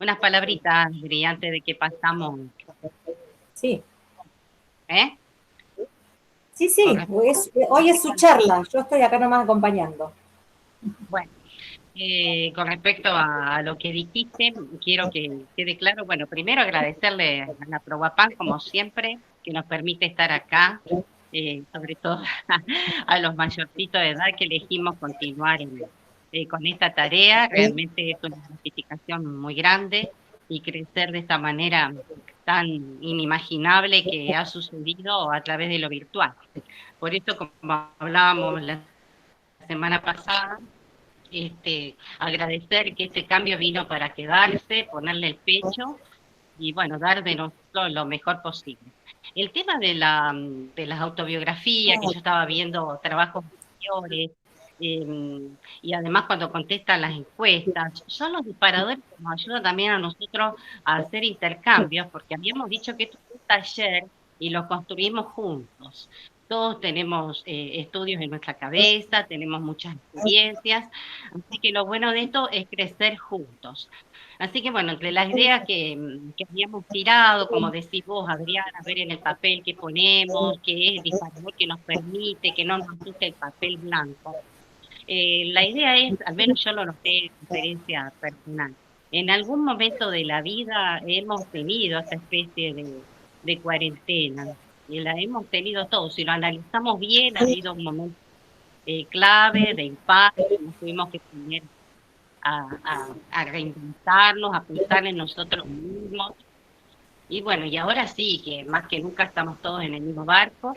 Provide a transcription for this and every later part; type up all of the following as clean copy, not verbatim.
unas palabritas, Adri, antes de que pasamos, Sí, ¿eh? sí, Con sí, hoy es respecto su charla, yo estoy acá nomás acompañando. bueno, con respecto a lo que dijiste, quiero que quede claro, bueno, primero agradecerle a la Proguapan, como siempre, que nos permite estar acá, sobre todo a los mayorcitos de edad que elegimos continuar con esta tarea. Realmente es una gratificación muy grande y crecer de esta manera tan inimaginable que ha sucedido a través de lo virtual. Por eso, como hablábamos la semana pasada, agradecer que este cambio vino para quedarse, ponerle el pecho y bueno, dar de nosotros lo mejor posible. El tema de las autobiografías, que yo estaba viendo trabajos anteriores, y además cuando contestan las encuestas, son los disparadores que nos ayudan también a nosotros a hacer intercambios, porque habíamos dicho que esto es un taller y lo construimos juntos. Todos tenemos estudios en nuestra cabeza, tenemos muchas experiencias, así que lo bueno de esto es crecer juntos. Así que bueno, entre las ideas que habíamos tirado, como decís vos, Adriana, ver en el papel que ponemos, que es el disparador que nos permite, que no nos asuste el papel blanco. La idea es, al menos yo lo noté en experiencia personal, en algún momento de la vida hemos tenido esta especie de cuarentena, y la hemos tenido todos. Si lo analizamos bien, ha habido un momento clave de impacto, nos tuvimos que poner a reinventarnos, a pensar en nosotros mismos. Y bueno, y ahora sí, que más que nunca estamos todos en el mismo barco,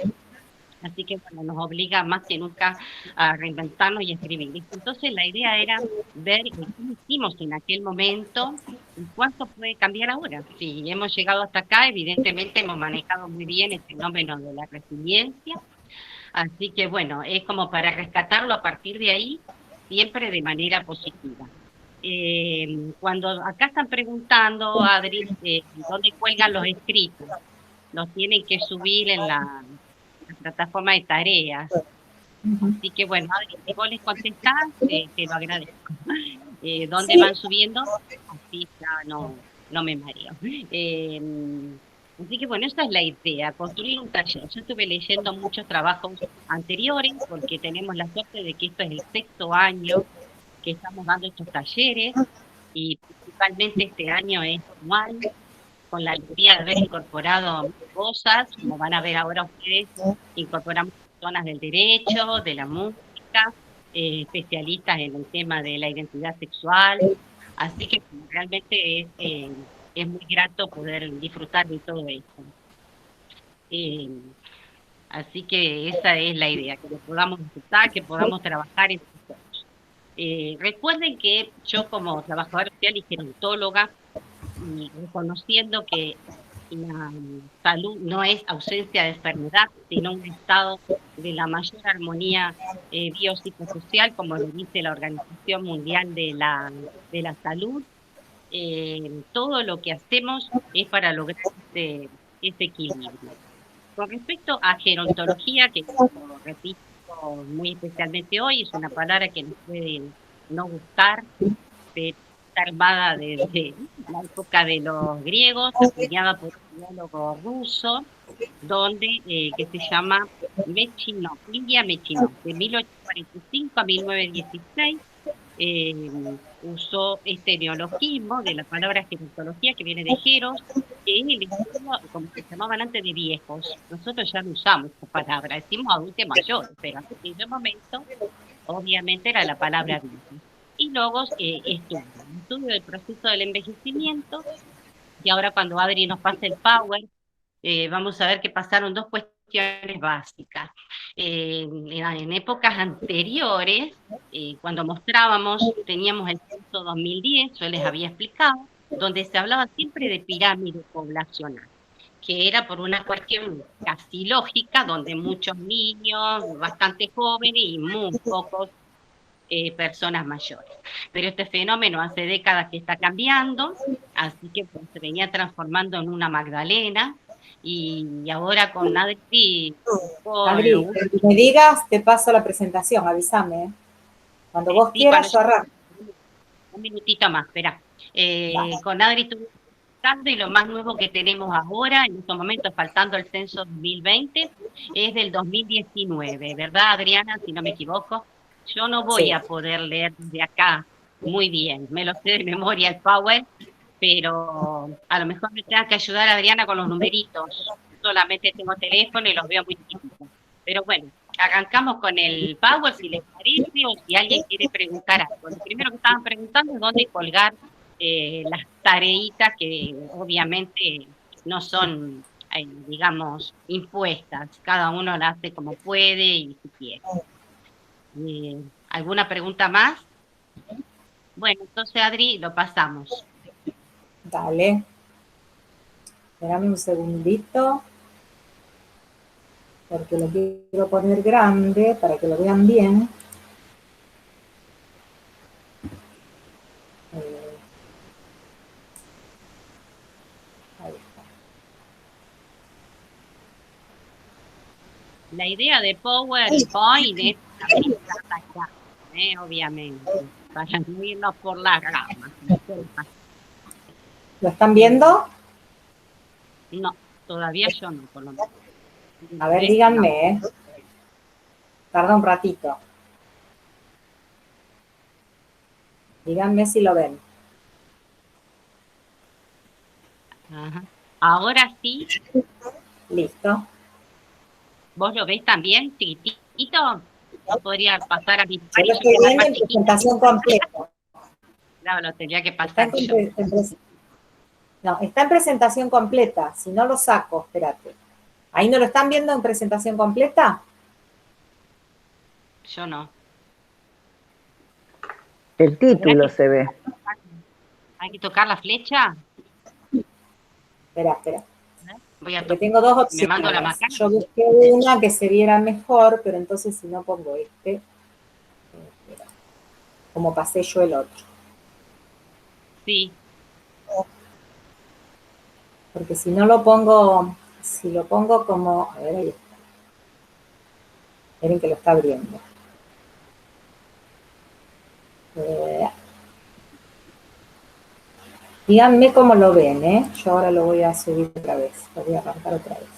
así que bueno, nos obliga más que nunca a reinventarnos y a escribir. Entonces la idea era ver qué hicimos en aquel momento y cuánto puede cambiar ahora. Si hemos llegado hasta acá, evidentemente hemos manejado muy bien el fenómeno de la resiliencia, así que bueno, es como para rescatarlo a partir de ahí, siempre de manera positiva. Cuando acá están preguntando, Adri, dónde cuelgan los escritos, los tienen que subir en la plataforma de tareas. Así que bueno, Adri, si vos les contestás, te lo agradezco. ¿Dónde Sí, van subiendo? Así ya no me mareo. Eh, Así que bueno, esa es la idea, construir un taller. Yo estuve leyendo muchos trabajos anteriores porque tenemos la suerte de que esto es el sexto año que estamos dando estos talleres y principalmente este año es anual, con la alegría de haber incorporado más cosas, como van a ver ahora ustedes, incorporamos personas del derecho, de la música, especialistas en el tema de la identidad sexual, así que realmente es muy grato poder disfrutar de todo esto. Eh, Así que esa es la idea, que lo podamos disfrutar, que podamos trabajar en esto. Recuerden que yo como trabajadora social y gerontóloga, y reconociendo que la salud no es ausencia de enfermedad, sino un estado de la mayor armonía biopsicosocial, como lo dice la Organización Mundial de la Salud. Todo lo que hacemos es para lograr ese equilibrio. Con respecto a gerontología, que lo repito muy especialmente hoy, es una palabra que nos puede no gustar, pero está armada desde la época de los griegos, acuñada por un biólogo ruso, donde, que se llama Mechino, Ilya Mechino, de 1845 a 1916, eh, usó este neologismo de la palabra gerontología, que viene de geros, que es el estudio, como se llamaban antes, de viejos. Nosotros ya no usamos esta palabra, decimos adultos mayores, pero en aquel momento obviamente era la palabra viejo. Y luego estudio del proceso del envejecimiento, y ahora cuando Adri nos pase el power, vamos a ver que pasaron dos cuestiones básicas. En épocas anteriores, cuando mostrábamos, teníamos el censo 2010, yo les había explicado, donde se hablaba siempre de pirámide poblacional, que era por una cuestión casi lógica, donde muchos niños, bastante jóvenes y muy pocos personas mayores. Pero este fenómeno hace décadas que está cambiando, así que pues, se venía transformando en una Magdalena, y ahora con Adri, lo Adri, último, me digas, te paso la presentación, avísame. Cuando vos sí, cuando quieras, yo yo, arranco. un minutito más, espera. Vale. Con Adri estuve buscando y lo más nuevo que tenemos ahora, en estos momentos faltando el censo 2020, es del 2019, ¿verdad, Adriana? Si no me equivoco. Yo no voy Sí, a poder leer desde acá muy bien, me lo sé de memoria el Power, pero a lo mejor me tenga que ayudar Adriana con los numeritos. Solamente tengo teléfono y los veo muy chiquitos. Pero bueno, arrancamos con el Power, si les parece, o si alguien quiere preguntar algo. Lo primero que estaban preguntando es dónde colgar las tareitas que obviamente no son, digamos, impuestas. Cada uno la hace como puede y si quiere. ¿Alguna pregunta más? Bueno, entonces Adri, lo pasamos. dale. Espérame un segundito, porque lo quiero poner grande para que lo vean bien. Eh, ahí está. La idea de PowerPoint es abrir la pantalla, obviamente, para no irnos por las ramas. ¿Lo están viendo? No, todavía yo no, por lo menos. A ver, No. díganme, ¿eh? Tarda un ratito. Díganme si lo ven. Ajá. Ahora sí, Listo. ¿vos lo ves también, chiquitito? Yo podría pasar a mi Yo par y lo yo estoy quedar viendo más en chiquita. presentación completa. Claro, lo tendría que Está pasar en, yo. no, está en presentación completa. Si no lo saco, espérate. ¿Ahí no lo están viendo en presentación completa? Yo no. El ¿Será título que se ve. hay que tocar la flecha? Espera, espera. Voy a Porque tocar. tengo dos Me mando la opciones. macana. Yo busqué una que se viera mejor, pero entonces si no pongo este, espera, como pasé yo el otro. Sí. Porque si no lo pongo, si lo pongo como, a ver, ahí está. Miren que lo está abriendo. Eh, díganme cómo lo ven, ¿eh? Yo ahora lo voy a subir otra vez. Lo voy a arrancar otra vez.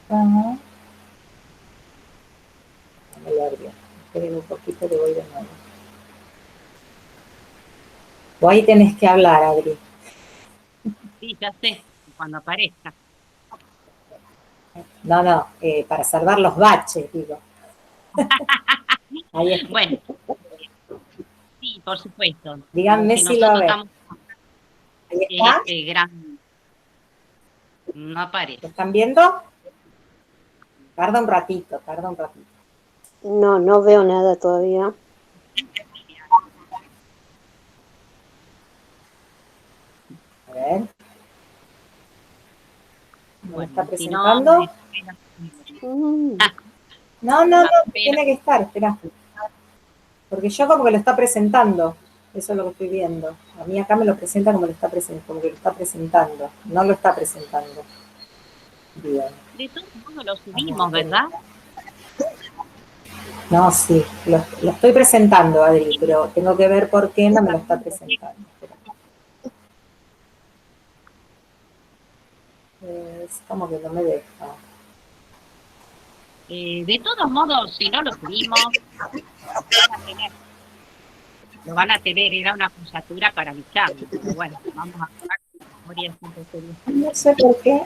Ajá. Me lo abrió. Esperen un poquito que voy de nuevo. O ahí tenés que hablar, Adri. Sí, ya sé, cuando aparezca. No, no, para salvar los baches, digo. Ahí está. Bueno, sí, por supuesto. Díganme Si si lo nosotros ven. estamos Ahí en está. este gran, no aparece. ¿Lo están viendo? Tarda un ratito, tarda un ratito. No, no veo nada todavía. A ver. ¿Me lo Bueno, está si no, me presentando? espera. Mm, No, no, no, Apenas. tiene que estar, espera. Porque yo como que lo está presentando. Eso es lo que estoy viendo. A mí acá me lo presenta como, como que lo está presentando. No lo está presentando. Bien. De todos modos lo Vamos subimos, a ver. ¿verdad? No, sí, lo estoy presentando, Adri, pero tengo que ver por qué no me lo está presentando. Espera. Es como que no me deja. De todos modos, si no lo subimos, van a tener, lo van a tener, era una acusatura para avisarlo, pero bueno, vamos a hablar con memoria siempre sería. No sé por qué.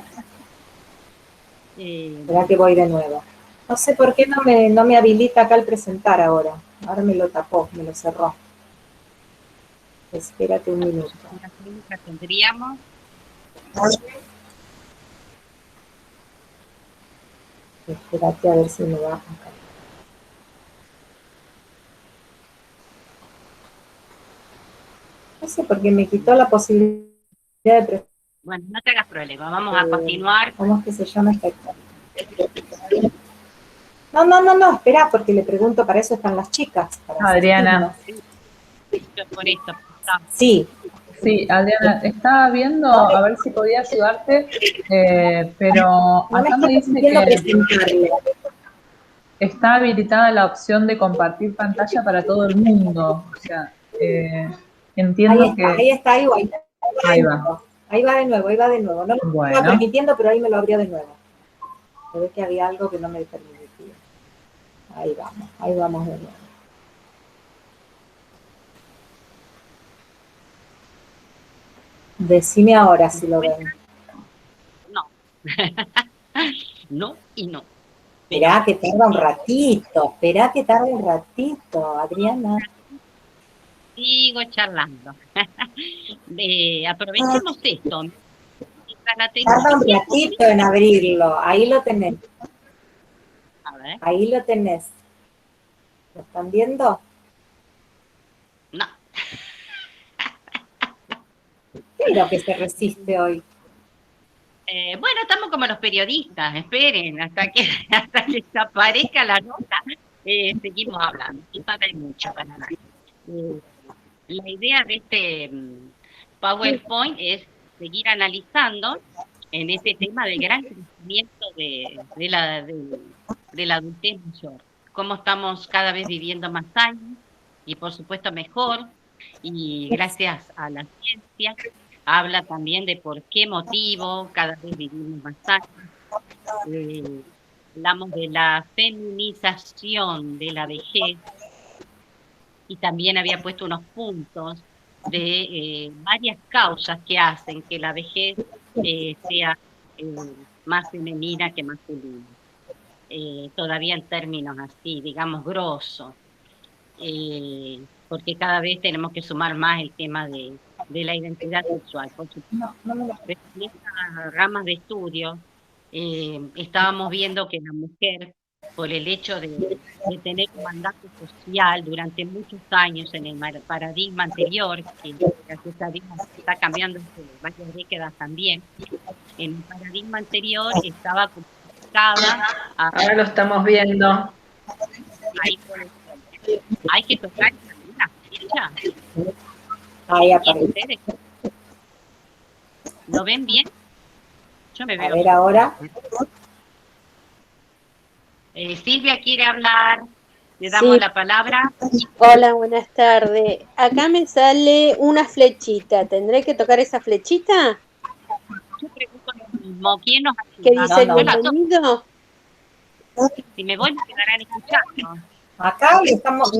Espera que voy de nuevo. No sé por qué no me habilita acá el presentar ahora. Ahora me lo tapó, me lo cerró. Espérate un minuto. Una clínica tendríamos. Espérate a ver si me va acá. No sé por qué me quitó la posibilidad de presentar. Bueno, no te hagas problema, vamos a continuar. ¿Cómo es que se llama esta? No, no, no, no, espera, porque le pregunto, para eso están las chicas, para Adriana. asistirnos. Yo por esto, pensaba. Sí, Sí, Adriana, estaba viendo a ver si podía ayudarte, pero no me acá está me dice permitiendo que presentarle. está habilitada la opción de compartir pantalla para todo el mundo. O sea, entiendo que... Ahí está, ahí va. Ahí va. Ahí va de nuevo, ahí va de nuevo. No lo estaba Bueno, permitiendo, pero ahí me lo abrió de nuevo. Se ve que había algo que no me permitía. Ahí vamos de nuevo. Decime ahora si lo ven. No. No y no. Esperá que tarda un ratito, Adriana. Sigo charlando. Aprovechemos esto. Mientras la Tarda un tecnología ratito en abrirlo. Ahí lo tenés. A ver. Ahí lo tenés. ¿Lo están viendo? No. ¿Qué es lo que se resiste hoy? Bueno, estamos como los periodistas, esperen hasta que desaparezca la nota, seguimos hablando, y para hay mucho para nada. La idea de este PowerPoint es seguir analizando en este tema del gran crecimiento de la adultez mayor, cómo estamos cada vez viviendo más años y por supuesto mejor, y gracias a la ciencia. Habla también de por qué motivo cada vez vivimos más años. Hablamos de la feminización de la vejez y también había puesto unos puntos de varias causas que hacen que la vejez sea más femenina que masculina. Todavía en términos así, digamos, grosos. Porque cada vez tenemos que sumar más el tema de la identidad sexual. Por supuesto, pero en estas ramas de estudio estábamos viendo que la mujer, por el hecho de tener un mandato social durante muchos años en el paradigma anterior, que gracias a Dios está cambiando hace varias décadas también, en el paradigma anterior estaba complicada. Ahora lo estamos viendo. Ahí hay que tocar la fecha. Ahí aparece. ¿Lo ven bien? Yo me veo. A ver ahora. Silvia quiere hablar. Le damos Sí. la palabra. Hola, buenas tardes. Acá me sale una flechita. ¿Tendré que tocar esa flechita? Yo pregunto lo mismo. ¿Quién nos ¿Qué ayuda? dice No, no. bienvenido? Si me voy, me quedarán escuchando. Acá le estamos.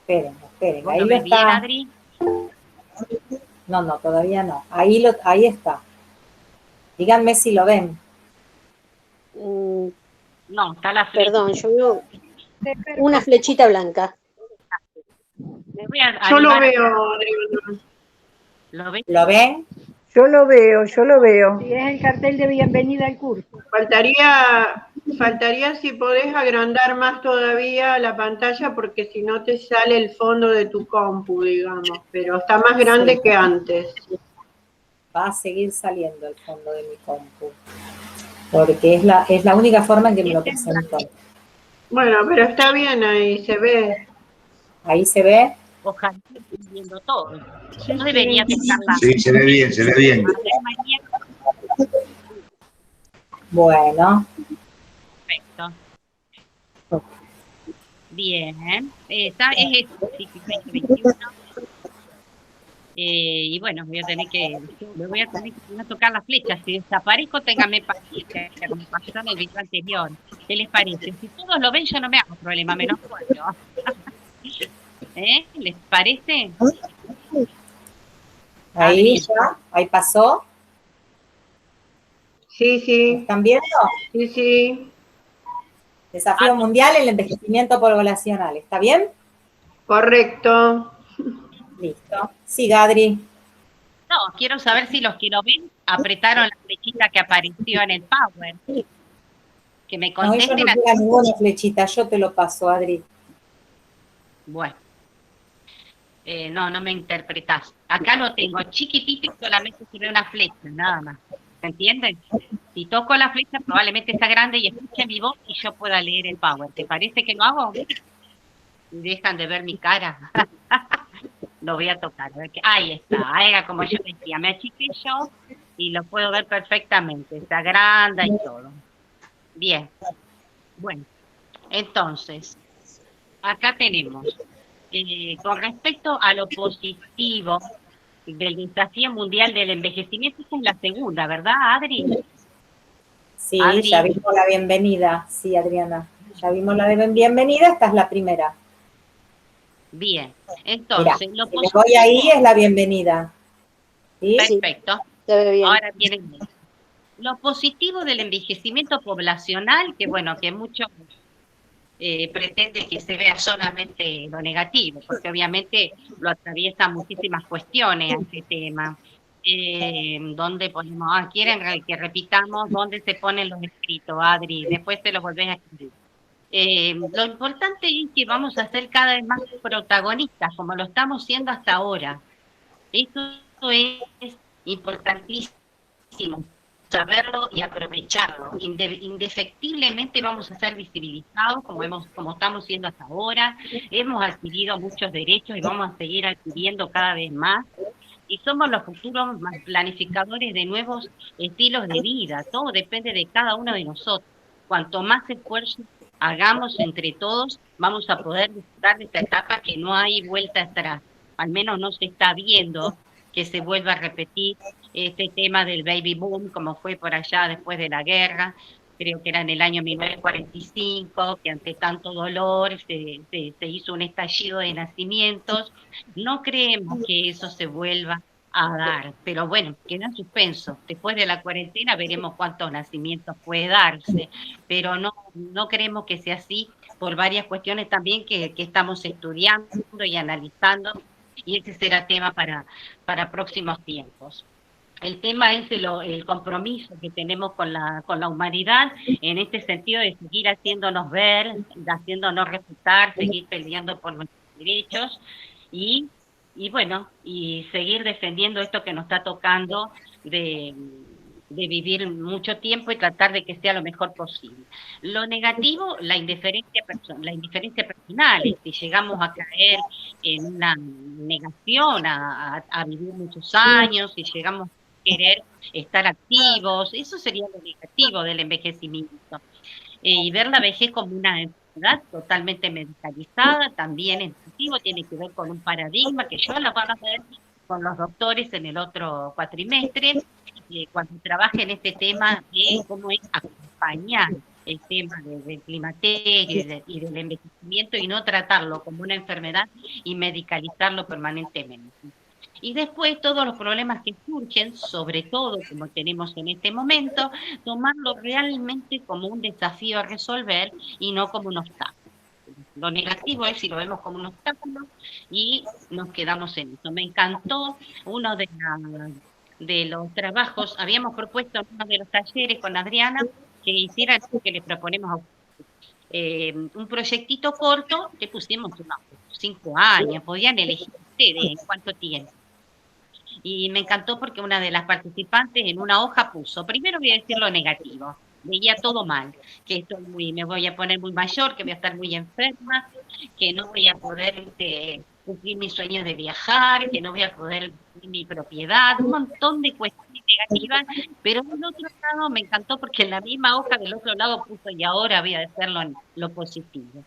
Esperen. ¿Vos Ahí lo lo ves bien, está. Adri? No, todavía no. Ahí está. Díganme si lo ven. No, está la flecha. Perdón, yo veo una flechita blanca. Me voy a Yo lo animar. veo, Adriana. ¿Lo ves? ¿Lo ven? Yo lo veo. Sí, es el cartel de bienvenida al curso. Faltaría si podés agrandar más todavía la pantalla, porque si no te sale el fondo de tu compu, digamos, pero está más grande que antes. Va a seguir saliendo el fondo de mi compu. Porque es la única forma en que me lo presentó. Bueno, pero está bien ahí, se ve. Ahí se ve. Ojalá estén viendo todo. No debería tocar la. Sí, se ve bien, se ve bien. Bueno. Perfecto. Bien. Es esto, sí, 2021. Y bueno, me voy a tener que tocar las flechas. Si desaparezco, ténganme paciencia, como pasó en el video anterior. ¿Qué les parece? Si todos lo ven, yo no me hago problema, menos yo. ¿Les parece? Ahí ya, ahí pasó. Sí, sí, ¿Están viendo? sí. Desafío mundial, el envejecimiento poblacional. ¿Está bien? Correcto. Listo. Sí, Adri. No, quiero saber si los que lo ven apretaron la flechita que apareció en el Power. Que me No, yo contesten. no tengo ninguna flechita, yo te lo paso, Adri. Bueno. No me interpretás. Acá lo tengo chiquitito y solamente se ve una flecha, nada más. ¿Se entienden? Si toco la flecha, probablemente está grande y escuche mi voz y yo pueda leer el Power. ¿Te parece que lo hago? Y dejan de ver mi cara. Lo voy a tocar. A ver ahí está. Ahí era como yo decía. Me achiqué yo y lo puedo ver perfectamente. Está grande y todo. Bien, bueno, entonces, acá tenemos, con respecto a lo positivo del desafío mundial del envejecimiento, esta es la segunda, ¿verdad, Adri? Sí, Adri, ya vimos la bienvenida. Sí, Adriana. Ya vimos la de bienvenida, esta es la primera. bien. Mira, Entonces, lo si me voy ahí positivo, es la bienvenida. ¿Sí? Sí, perfecto. se ve bien. Ahora vienen lo positivo del envejecimiento poblacional, que bueno, que mucho pretende que se vea solamente lo negativo, porque obviamente lo atraviesa muchísimas cuestiones a este tema. ¿Dónde ponemos? ¿Quieren que repitamos dónde se ponen los escritos, Adri? Después te los volvés a escribir. Lo importante es que vamos a ser cada vez más protagonistas, como lo estamos siendo hasta ahora. Esto es importantísimo, saberlo y aprovecharlo. Indefectiblemente vamos a ser visibilizados como estamos siendo hasta ahora. Hemos adquirido muchos derechos y vamos a seguir adquiriendo cada vez más. Y somos los futuros planificadores de nuevos estilos de vida. Todo depende de cada uno de nosotros. Cuanto más esfuerzo hagamos entre todos, vamos a poder disfrutar de esta etapa que no hay vuelta atrás. Al menos no se está viendo que se vuelva a repetir este tema del baby boom, como fue por allá después de la guerra. Creo que era en el año 1945, que ante tanto dolor se hizo un estallido de nacimientos. No creemos que eso se vuelva a dar, pero bueno, queda en suspenso. Después de la cuarentena veremos cuántos nacimientos puede darse, pero no creemos que sea así por varias cuestiones también que estamos estudiando y analizando, y ese será tema para próximos tiempos. El tema es el compromiso que tenemos con la humanidad en este sentido de seguir haciéndonos ver, haciéndonos respetar, seguir peleando por nuestros derechos y, y bueno, y seguir defendiendo esto que nos está tocando de vivir mucho tiempo y tratar de que sea lo mejor posible. Lo negativo, la indiferencia personal, si llegamos a caer en una negación a vivir muchos años, si llegamos querer estar activos, eso sería lo negativo del envejecimiento. Y ver la vejez como una enfermedad totalmente medicalizada también es negativo, tiene que ver con un paradigma que yo la van a ver con los doctores en el otro cuatrimestre, cuando trabaje en este tema de cómo es acompañar el tema del climaterio y del envejecimiento y no tratarlo como una enfermedad y medicalizarlo permanentemente. Y después todos los problemas que surgen, sobre todo como tenemos en este momento, tomarlo realmente como un desafío a resolver y no como un obstáculo. Lo negativo es si lo vemos como un obstáculo y nos quedamos en eso. Me encantó uno de los trabajos, habíamos propuesto en uno de los talleres con Adriana que hiciera lo que le proponemos a un proyectito corto, le pusimos unos 5 años, podían elegir ustedes en cuánto tiempo. Y me encantó porque una de las participantes en una hoja puso, primero voy a decir lo negativo, veía todo mal, que me voy a poner muy mayor, que voy a estar muy enferma, que no voy a poder cumplir mis sueños de viajar, que no voy a poder cumplir mi propiedad, un montón de cuestiones negativas, pero del otro lado me encantó porque en la misma hoja del otro lado puso y ahora voy a hacer lo positivo.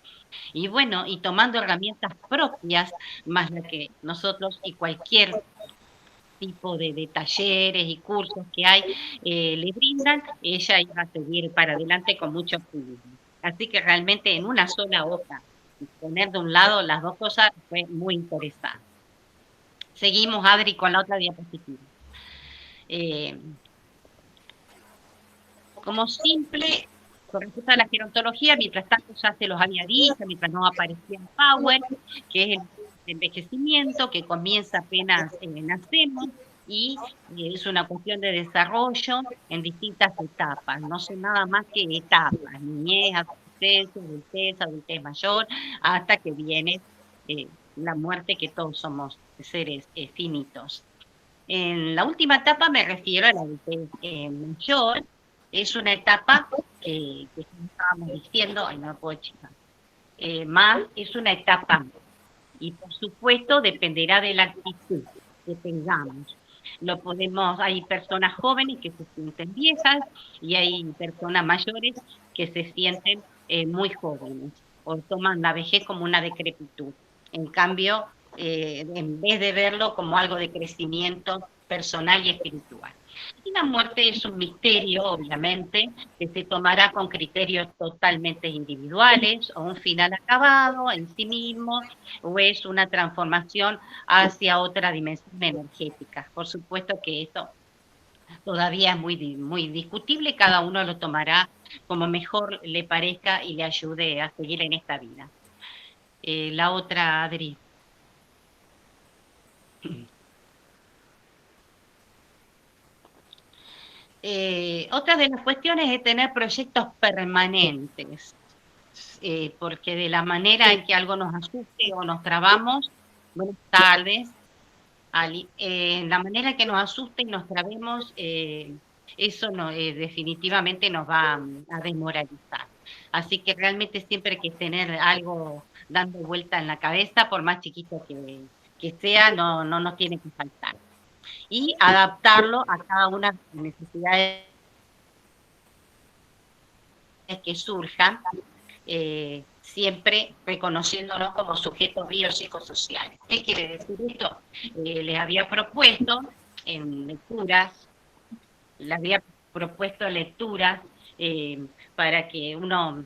Y bueno, y tomando herramientas propias, más la que nosotros y cualquier tipo de talleres y cursos que hay le brindan, ella iba a seguir para adelante con mucho optimismo. Así que realmente en una sola hoja, poner de un lado las dos cosas fue muy interesante. Seguimos, Adri, con la otra diapositiva. Como simple, con respecto a la gerontología, mientras tanto ya se los había dicho, mientras no aparecía Power, que es el envejecimiento que comienza apenas nacemos y es una cuestión de desarrollo en distintas etapas, no son nada más que etapas, niñez, adolescencia, adultez mayor, hasta que viene la muerte, que todos somos seres finitos. En la última etapa me refiero a la adultez mayor, es una etapa que estábamos diciendo, ay, no lo puedo checar, más es una etapa y por supuesto dependerá de la actitud que tengamos. Hay personas jóvenes que se sienten viejas y hay personas mayores que se sienten muy jóvenes o toman la vejez como una decrepitud. En cambio, en vez de verlo como algo de crecimiento personal y espiritual. Y la muerte es un misterio, obviamente, que se tomará con criterios totalmente individuales, o un final acabado en sí mismo, o es una transformación hacia otra dimensión energética. Por supuesto que esto todavía es muy discutible, cada uno lo tomará como mejor le parezca y le ayude a seguir en esta vida. La otra, Adri. Otra de las cuestiones es tener proyectos permanentes, porque de la manera en que algo nos asuste o nos trabamos, buenas tardes, Ali, la manera en que nos asuste y nos trabemos, eso no, definitivamente nos va a desmoralizar. Así que realmente siempre hay que tener algo dando vuelta en la cabeza, por más chiquito que sea, no nos tiene que faltar. Y adaptarlo a cada una de las necesidades que surjan, siempre reconociéndonos como sujetos biopsicosociales. ¿Qué quiere decir esto? Les había propuesto en lecturas, para que uno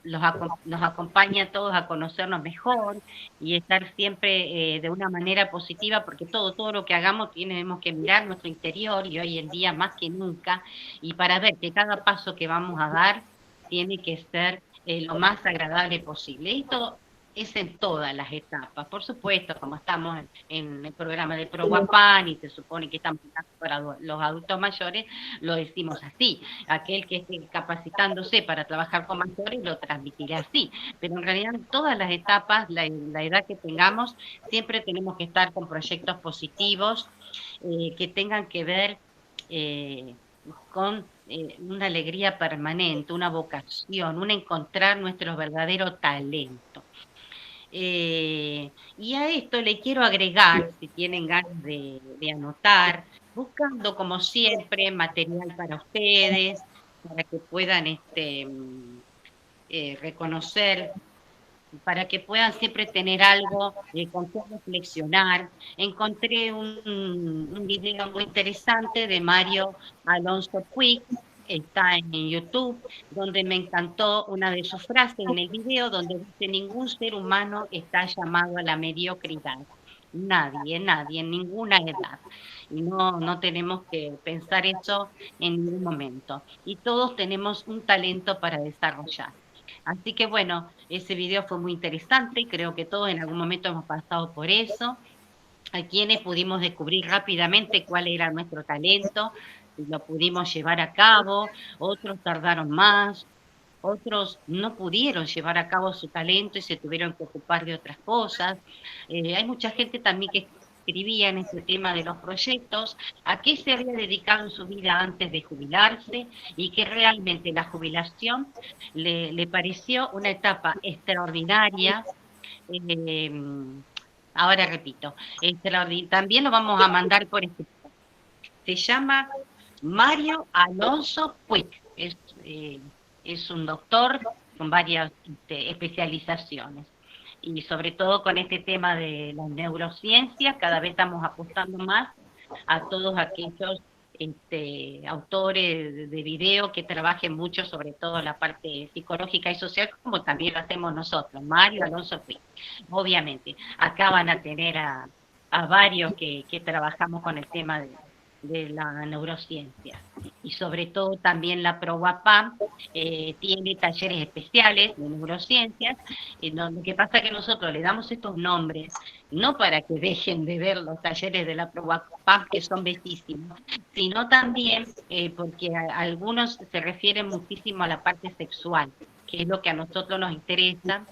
nos acompañe a todos a conocernos mejor y estar siempre de una manera positiva, porque todo lo que hagamos tenemos que mirar nuestro interior, y hoy en día más que nunca, y para ver que cada paso que vamos a dar tiene que ser lo más agradable posible. Esto es en todas las etapas, por supuesto, como estamos en el programa de ProGuapán y se supone que estamos para los adultos mayores, lo decimos así. Aquel que esté capacitándose para trabajar con mayores lo transmitirá así, pero en realidad en todas las etapas, la edad que tengamos, siempre tenemos que estar con proyectos positivos que tengan que ver con una alegría permanente, una vocación, un encontrar nuestro verdadero talento. Y a esto le quiero agregar, si tienen ganas de anotar, buscando como siempre material para ustedes, para que puedan reconocer, para que puedan siempre tener algo con qué reflexionar. Encontré un video muy interesante de Mario Alonso Puig, está en YouTube, donde me encantó una de sus frases en el video, donde dice: ningún ser humano está llamado a la mediocridad. Nadie, en ninguna edad. Y no tenemos que pensar eso en ningún momento. Y todos tenemos un talento para desarrollar. Así que bueno, ese video fue muy interesante, creo que todos en algún momento hemos pasado por eso. A quienes pudimos descubrir rápidamente cuál era nuestro talento, lo pudimos llevar a cabo, otros tardaron más, otros no pudieron llevar a cabo su talento y se tuvieron que ocupar de otras cosas. Hay mucha gente también que escribía en este tema de los proyectos, a qué se había dedicado en su vida antes de jubilarse y que realmente la jubilación le pareció una etapa extraordinaria. Ahora repito, también lo vamos a mandar por escrito. Se llama Mario Alonso Puig, es un doctor con varias especializaciones, y sobre todo con este tema de las neurociencias, cada vez estamos apostando más a todos aquellos autores de video que trabajen mucho sobre todo la parte psicológica y social, como también lo hacemos nosotros, Mario Alonso Puig. Obviamente, acá van a tener a varios que trabajamos con el tema de la neurociencia, y sobre todo también la ProGuapán tiene talleres especiales de neurociencias, lo que pasa es que nosotros le damos estos nombres no para que dejen de ver los talleres de la ProGuapán, que son bellísimos, sino también porque algunos se refieren muchísimo a la parte sexual, que es lo que a nosotros nos interesa,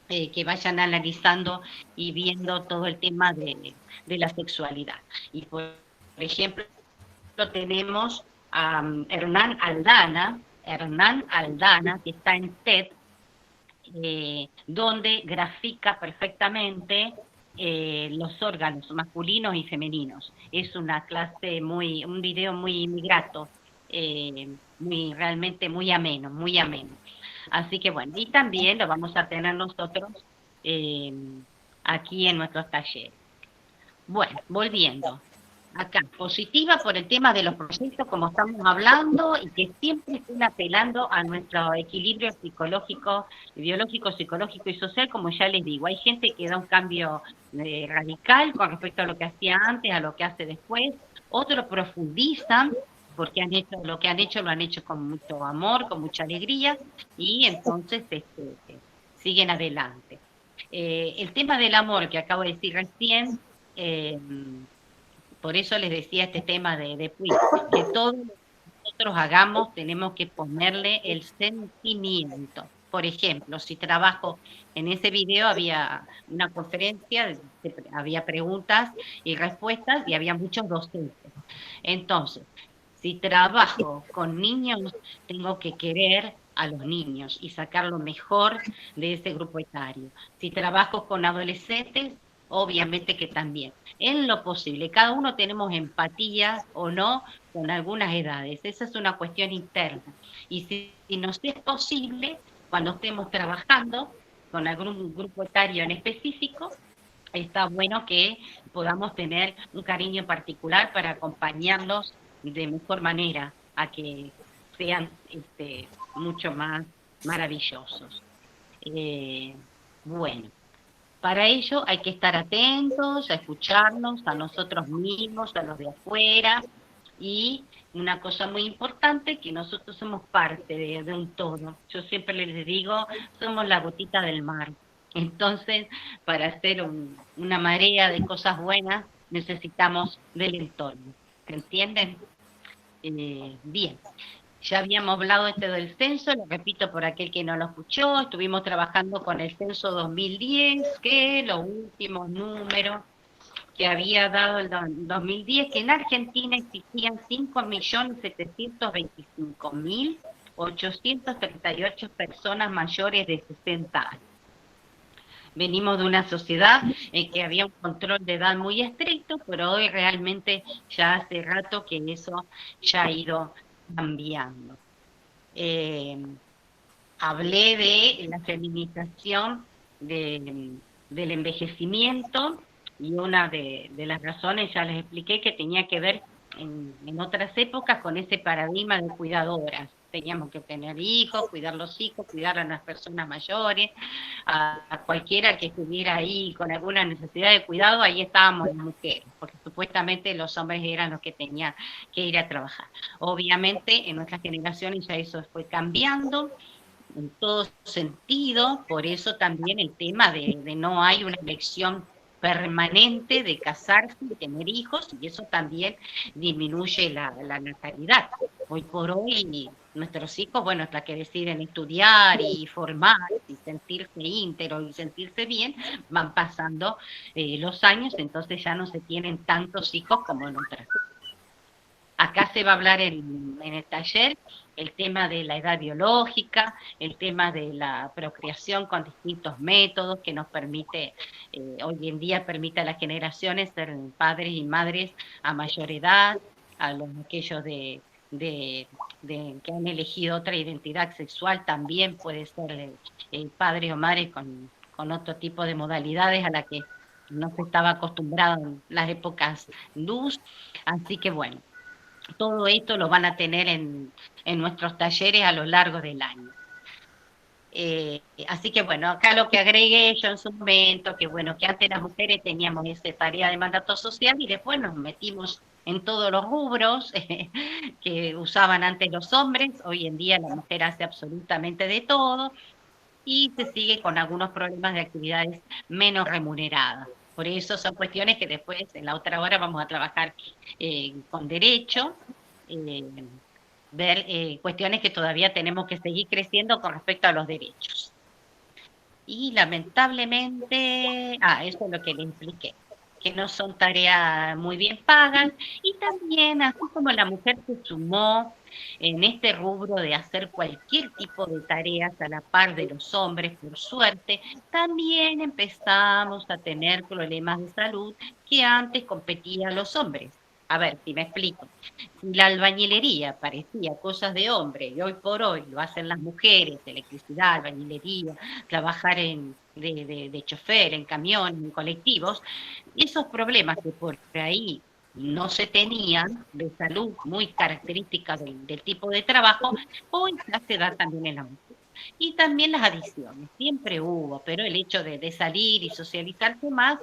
que vayan analizando y viendo todo el tema de la sexualidad. Y por ejemplo, tenemos a Hernán Aldana, que está en TED, donde grafica perfectamente los órganos masculinos y femeninos. Es una clase un video muy grato realmente muy ameno, muy ameno. Así que bueno, y también lo vamos a tener nosotros eh, aquí en nuestros talleres. Bueno, volviendo. Acá, positiva por el tema de los proyectos, como estamos hablando, y que siempre estén apelando a nuestro equilibrio psicológico, biológico, psicológico y social, como ya les digo. Hay gente que da un cambio radical con respecto a lo que hacía antes, a lo que hace después. Otros profundizan, porque han hecho lo que han hecho, lo han hecho con mucho amor, con mucha alegría, y entonces siguen adelante. El tema del amor que acabo de decir recién, por eso les decía este tema de Puig, que todo lo que nosotros hagamos tenemos que ponerle el sentimiento. Por ejemplo, si trabajo, en ese video había una conferencia, había preguntas y respuestas y había muchos docentes. Entonces, si trabajo con niños, tengo que querer a los niños y sacar lo mejor de ese grupo etario. Si trabajo con adolescentes, obviamente que también. En lo posible, cada uno tenemos empatía o no con algunas edades. Esa es una cuestión interna. Y si nos es posible, cuando estemos trabajando con algún grupo etario en específico, está bueno que podamos tener un cariño particular para acompañarlos de mejor manera a que sean mucho más maravillosos. Bueno, para ello hay que estar atentos, a escucharnos, a nosotros mismos, a los de afuera, y una cosa muy importante, que nosotros somos parte de un todo. Yo siempre les digo, somos la gotita del mar. Entonces, para hacer una marea de cosas buenas, necesitamos del entorno. ¿Se entienden? Bien. Ya habíamos hablado del censo, lo repito por aquel que no lo escuchó, estuvimos trabajando con el censo 2010, que los últimos números que había dado el 2010, que en Argentina existían 5.725.838 personas mayores de 60 años. Venimos de una sociedad en que había un control de edad muy estricto, pero hoy realmente ya hace rato que eso ya ha ido cambiando. Hablé de la feminización del envejecimiento, y una de las razones ya les expliqué que tenía que ver en otras épocas con ese paradigma de cuidadoras. Teníamos que tener hijos, cuidar los hijos, cuidar a las personas mayores, a cualquiera que estuviera ahí con alguna necesidad de cuidado, ahí estábamos las mujeres, porque supuestamente los hombres eran los que tenían que ir a trabajar. Obviamente en nuestras generaciones ya eso fue cambiando en todo sentido, por eso también el tema de no hay una elección permanente de casarse y tener hijos, y eso también disminuye la natalidad. Hoy por hoy nuestros hijos, bueno, hasta que deciden estudiar y formar y sentirse íntegros y sentirse bien, van pasando los años, entonces ya no se tienen tantos hijos como en otras. Acá se va a hablar en el taller el tema de la edad biológica, el tema de la procreación con distintos métodos que nos permite, hoy en día permite a las generaciones ser padres y madres a mayor edad, a aquellos que han elegido otra identidad sexual también puede ser padre o madre con otro tipo de modalidades a la que no se estaba acostumbrado en las épocas luz. Así que bueno, todo esto lo van a tener en nuestros talleres a lo largo del año. Así que bueno, acá lo que agregué yo en su momento, que bueno, que antes las mujeres teníamos esa tarea de mandato social y después nos metimos en todos los rubros que usaban antes los hombres. Hoy en día la mujer hace absolutamente de todo y se sigue con algunos problemas de actividades menos remuneradas. Por eso son cuestiones que después en la otra hora vamos a trabajar con derecho, ver cuestiones que todavía tenemos que seguir creciendo con respecto a los derechos. Y lamentablemente, eso es lo que les expliqué, que no son tareas muy bien pagas, y también así como la mujer se sumó en este rubro de hacer cualquier tipo de tareas a la par de los hombres, por suerte, también empezamos a tener problemas de salud que antes competían los hombres. A ver, si me explico. Si la albañilería parecía cosas de hombre y hoy por hoy lo hacen las mujeres, electricidad, albañilería, trabajar de chofer, en camiones, en colectivos, esos problemas que por ahí no se tenían de salud muy características del tipo de trabajo, hoy ya se da también en la mujer. Y también las adicciones, siempre hubo, pero el hecho de salir y socializarse más,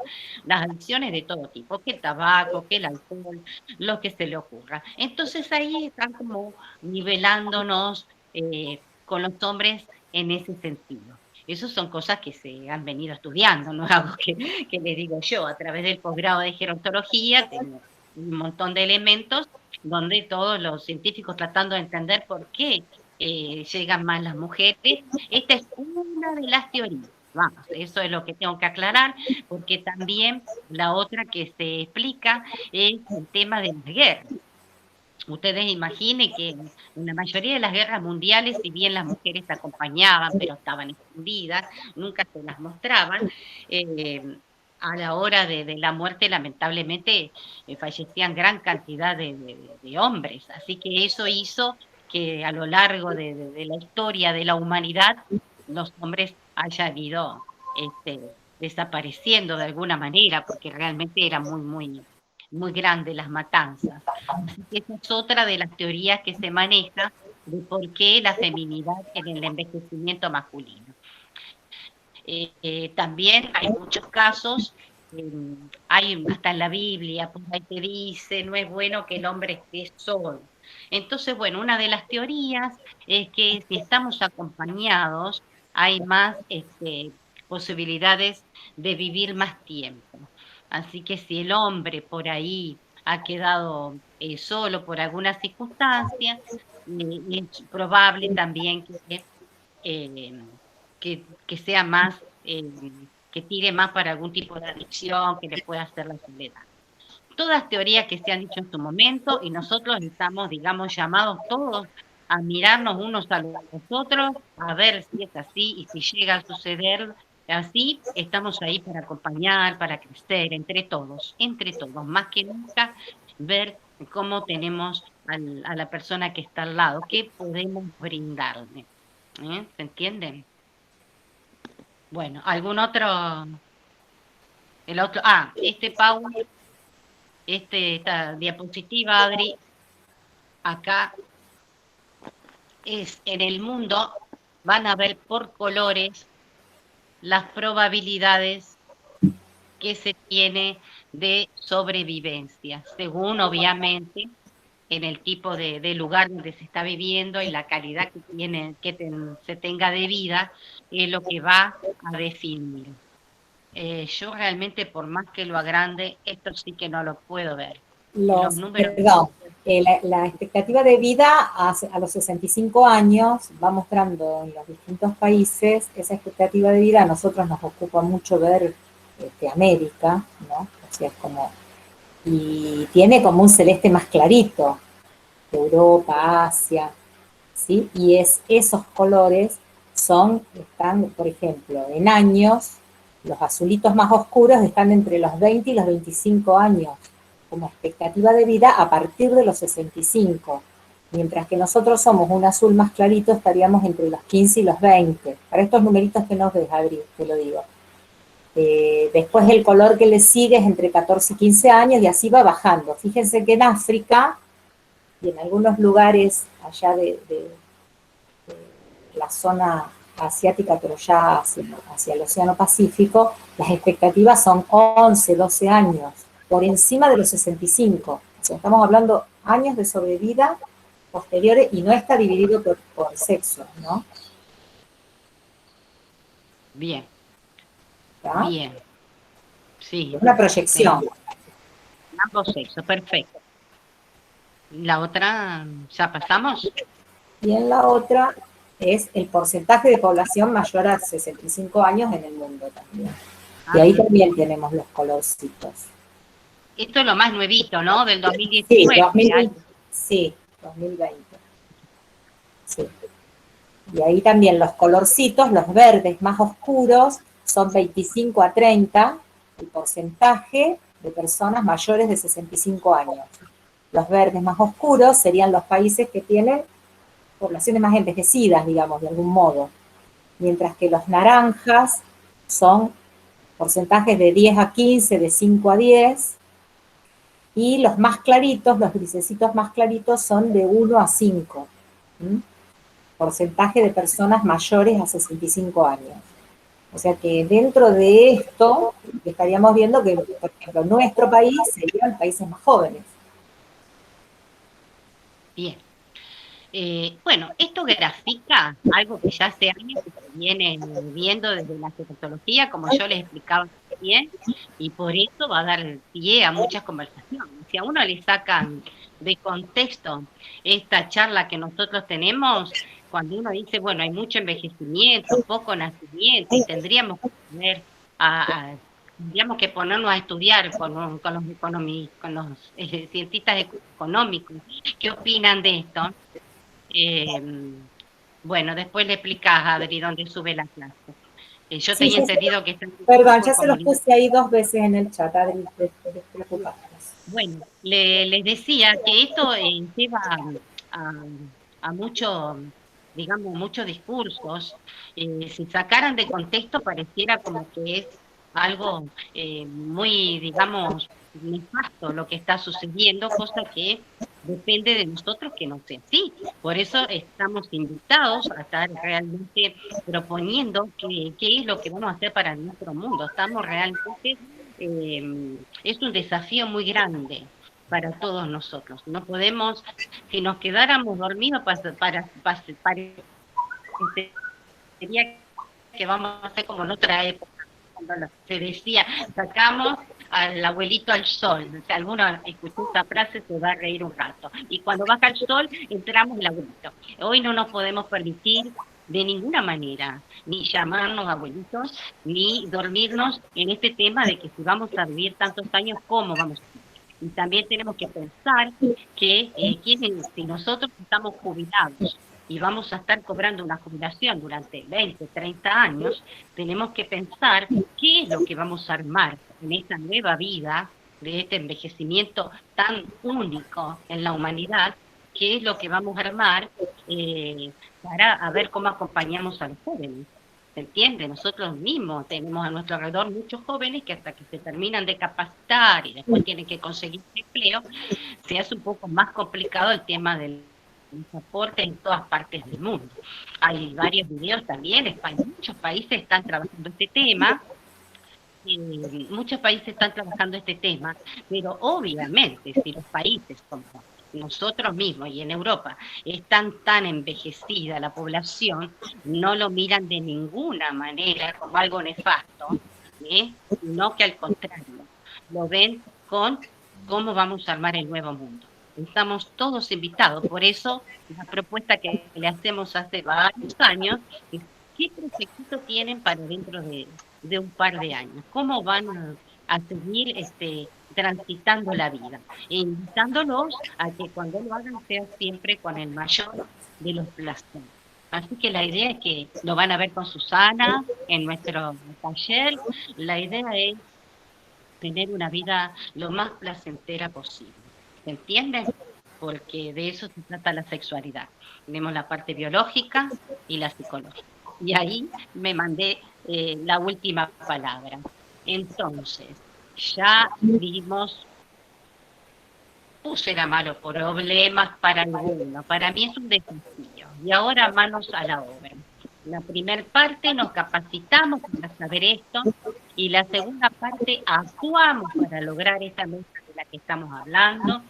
las adicciones de todo tipo, que el tabaco, que el alcohol, lo que se le ocurra. Entonces ahí están como nivelándonos con los hombres en ese sentido. Esas son cosas que se han venido estudiando, no es algo que les digo yo. A través del posgrado de gerontología tengo un montón de elementos donde todos los científicos tratando de entender por qué llegan más las mujeres. Esta es una de las teorías. Vamos, eso es lo que tengo que aclarar, porque también la otra que se explica es el tema de las guerras. Ustedes imaginen que en la mayoría de las guerras mundiales, si bien las mujeres acompañaban, pero estaban escondidas, nunca se las mostraban, a la hora de la muerte, lamentablemente, fallecían gran cantidad de hombres. Así que eso hizo que a lo largo de la historia de la humanidad, los hombres hayan ido desapareciendo de alguna manera, porque realmente era muy grande las matanzas. Así que esa es otra de las teorías que se maneja de por qué la feminidad en el envejecimiento masculino. También hay muchos casos, hay hasta en la Biblia, pues ahí te dice, no es bueno que el hombre esté solo. Entonces, bueno, una de las teorías es que si estamos acompañados, hay más posibilidades de vivir más tiempo. Así que si el hombre por ahí ha quedado solo por alguna circunstancia, es probable también que sea más, que tire más para algún tipo de adicción que le pueda hacer la soledad. Todas teorías que se han dicho en su momento y nosotros estamos, digamos, llamados todos a mirarnos unos a los otros, a ver si es así y si llega a suceder así, estamos ahí para acompañar, para crecer, entre todos, más que nunca, ver cómo tenemos a la persona que está al lado, qué podemos brindarle. ¿Se entienden? Bueno, ¿algún otro? El otro, Pau, esta diapositiva, Adri, acá es en el mundo, van a ver por colores las probabilidades que se tiene de sobrevivencia, según obviamente en el tipo de lugar donde se está viviendo y la calidad que tiene, se tenga de vida, es lo que va a definir. Yo realmente, por más que lo agrande, esto sí que no lo puedo ver. Los números... Perdón, la expectativa de vida a los 65 años va mostrando en los distintos países, esa expectativa de vida a nosotros nos ocupa mucho ver América, ¿no? O sea, es como, y tiene como un celeste más clarito, Europa, Asia, ¿sí? Y esos colores están, por ejemplo, en años, los azulitos más oscuros están entre los 20 y los 25 años, como expectativa de vida a partir de los 65, mientras que nosotros somos un azul más clarito, estaríamos entre los 15 y los 20. Para estos numeritos que nos ves, Adri, te lo digo. Después el color que le sigue es entre 14 y 15 años y así va bajando. Fíjense que en África y en algunos lugares allá de la zona asiática, pero ya hacia el Océano Pacífico, las expectativas son 11, 12 años, por encima de los 65. O sea, estamos hablando años de sobrevida posteriores y no está dividido por sexo, ¿no? Bien. ¿Está? Bien. Sí. Es una proyección. Ambos sexos, perfecto. La otra, ¿ya pasamos? Y en la otra es el porcentaje de población mayor a 65 años en el mundo también. Y ahí también tenemos los colorcitos. Esto es lo más nuevito, ¿no? Del 2019. Sí, 2020. Sí. Y ahí también los colorcitos, los verdes más oscuros, son 25 a 30, el porcentaje de personas mayores de 65 años. Los verdes más oscuros serían los países que tienen poblaciones más envejecidas, digamos, de algún modo. Mientras que los naranjas son porcentajes de 10 a 15, de 5 a 10, y los más claritos, los grisecitos más claritos, son de 1 a 5. Porcentaje de personas mayores a 65 años. O sea que dentro de esto estaríamos viendo que, por ejemplo, nuestro país serían los países más jóvenes. Bien. Bueno, esto grafica algo que ya hace años que se viene viendo desde la gerontología, como yo les explicaba bien, y por eso va a dar pie a muchas conversaciones. Si a uno le sacan de contexto esta charla que nosotros tenemos, cuando uno dice, bueno, hay mucho envejecimiento, poco nacimiento, y tendríamos que poner tendríamos que ponernos a estudiar con los cientistas económicos qué opinan de esto. Bueno, después le explicás, Adri, dónde sube la clase. Yo Sí, tenía entendido que... Perdón, ya se los puse ahí 2 veces en el chat, Adri, Bueno, les decía que esto lleva a mucho, digamos, muchos discursos. Si sacaran de contexto pareciera como que es algo muy, digamos, nefasto lo que está sucediendo, cosa que depende de nosotros que no sea así. Por eso estamos invitados a estar realmente proponiendo qué es lo que vamos a hacer para nuestro mundo. Estamos realmente, es un desafío muy grande para todos nosotros. No podemos, si nos quedáramos dormidos, sería que vamos a hacer como en otra época, cuando se decía, sacamos al abuelito al sol. Si alguno escuchó esta frase se va a reír un rato. Y cuando baja el sol, entramos el abuelito. Hoy no nos podemos permitir de ninguna manera ni llamarnos abuelitos, ni dormirnos en este tema de que si vamos a vivir tantos años, ¿cómo vamos a vivir? Y también tenemos que pensar que si nosotros estamos jubilados y vamos a estar cobrando una jubilación durante 20, 30 años, tenemos que pensar qué es lo que vamos a armar en esta nueva vida, de este envejecimiento tan único en la humanidad, qué es lo que vamos a armar para ver cómo acompañamos a los jóvenes. ¿Se entiende? Nosotros mismos tenemos a nuestro alrededor muchos jóvenes que hasta que se terminan de capacitar y después tienen que conseguir empleo, se hace un poco más complicado el tema del transporte en todas partes del mundo. Hay varios videos también, muchos países están trabajando este tema, pero obviamente si los países como nosotros mismos y en Europa están tan envejecida la población, no lo miran de ninguna manera como algo nefasto, sino que al contrario, lo ven con cómo vamos a armar el nuevo mundo. Estamos todos invitados, por eso la propuesta que le hacemos hace varios años es ¿qué proyecto tienen para dentro de un par de años? ¿Cómo van a seguir transitando la vida? E invitándolos a que cuando lo hagan sea siempre con el mayor de los placeres. Así que la idea es que lo van a ver con Susana en nuestro taller. La idea es tener una vida lo más placentera posible. ¿Se entiende? Porque de eso se trata la sexualidad. Tenemos la parte biológica y la psicológica. Y ahí me mandé la última palabra. Entonces, ya vimos, puse la mano por problemas para algunos. Para mí es un desafío. Y ahora manos a la obra. La primera parte nos capacitamos para saber esto y la segunda parte actuamos para lograr esta meta de la que estamos hablando.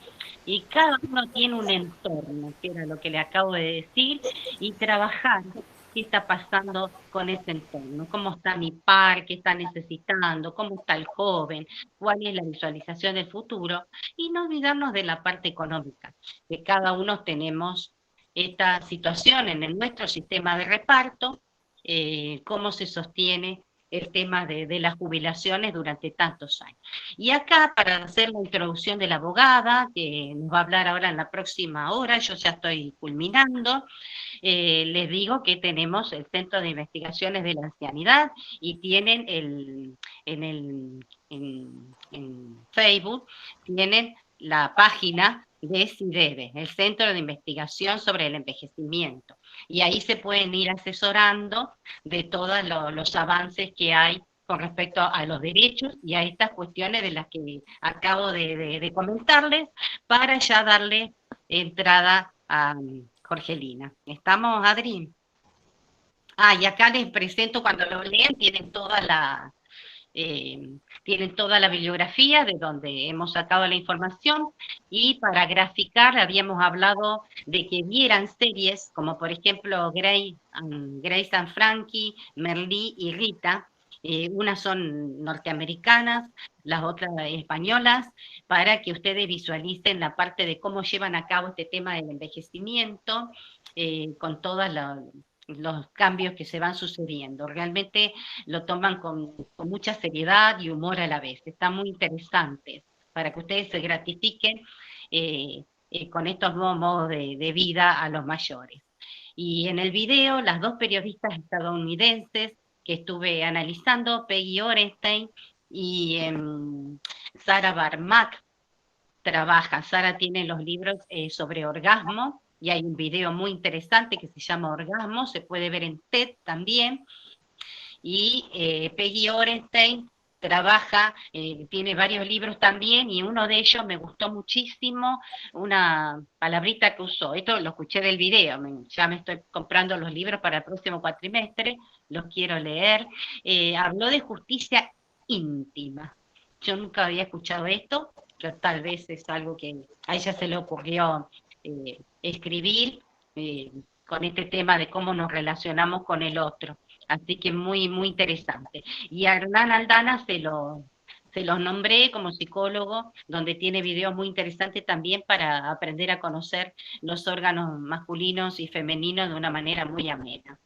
Y cada uno tiene un entorno, que era lo que le acabo de decir, y trabajar qué está pasando con ese entorno, cómo está mi par, qué está necesitando, cómo está el joven, cuál es la visualización del futuro, y no olvidarnos de la parte económica, que cada uno tenemos esta situación en nuestro sistema de reparto, cómo se sostiene el tema de las jubilaciones durante tantos años. Y acá, para hacer la introducción de la abogada, que nos va a hablar ahora en la próxima hora, yo ya estoy culminando, les digo que tenemos el Centro de Investigaciones de la Ancianidad y tienen en Facebook, tienen la página de CIDEVE, el Centro de Investigación sobre el Envejecimiento. Y ahí se pueden ir asesorando de todos los avances que hay con respecto a los derechos y a estas cuestiones de las que acabo de comentarles, para ya darle entrada a Jorgelina. ¿Estamos, Adri? Y acá les presento, cuando lo lean, tienen toda la bibliografía de donde hemos sacado la información, y para graficar habíamos hablado de que vieran series como por ejemplo Grace and Frankie, Merlí y Rita. Unas son norteamericanas, las otras españolas, para que ustedes visualicen la parte de cómo llevan a cabo este tema del envejecimiento, con todas los cambios que se van sucediendo. Realmente lo toman con mucha seriedad y humor a la vez. Está muy interesante para que ustedes se gratifiquen con estos nuevos modos de vida a los mayores. Y en el video, las dos periodistas estadounidenses que estuve analizando, Peggy Orenstein y Sara Barmak, trabajan. Sara tiene los libros sobre orgasmo, y hay un video muy interesante que se llama Orgasmo, se puede ver en TED también. Y Peggy Orenstein trabaja, tiene varios libros también, y uno de ellos me gustó muchísimo, una palabrita que usó, esto lo escuché del video, ya me estoy comprando los libros para el próximo cuatrimestre, los quiero leer. Habló de justicia íntima. Yo nunca había escuchado esto, pero tal vez es algo que a ella se le ocurrió escribir, con este tema de cómo nos relacionamos con el otro. Así que muy, muy interesante. Y a Hernán Aldana se los nombré como psicólogo, donde tiene videos muy interesantes también para aprender a conocer los órganos masculinos y femeninos de una manera muy amena,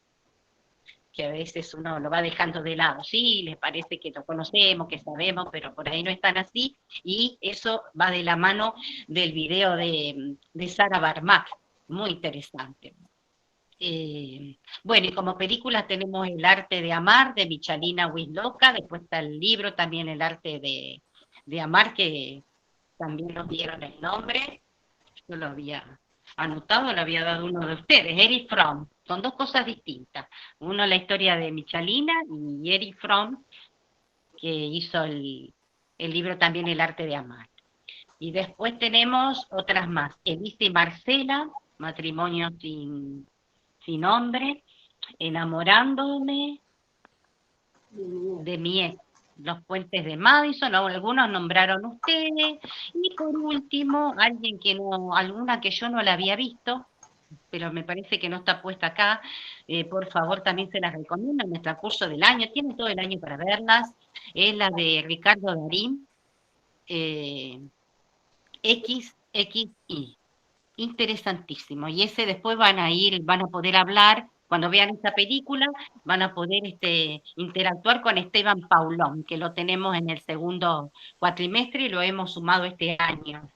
que a veces uno lo va dejando de lado. Sí, les parece que lo conocemos, que sabemos, pero por ahí no están así, y eso va de la mano del video de Sara Barmak, muy interesante. Bueno, y como película tenemos El arte de amar, de Michalina Wisloka, después está el libro también El arte de amar, que también nos dieron el nombre, yo lo había anotado, lo había dado uno de ustedes, Erich Fromm. Son dos cosas distintas. Uno la historia de Michalina, y Erich Fromm, que hizo el libro también El arte de amar. Y después tenemos otras más, Elisa y Marcela, Matrimonio sin nombre, Enamorándome de mi ex, Los puentes de Madison, algunos nombraron ustedes, y por último, alguna que yo no la había visto, pero me parece que no está puesta acá, por favor también se las recomiendo en nuestro curso del año, tienen todo el año para verlas, es la de Ricardo Darín, XXI. Interesantísimo, y ese después van a poder hablar, cuando vean esta película, van a poder interactuar con Esteban Paulón, que lo tenemos en el segundo cuatrimestre y lo hemos sumado este año,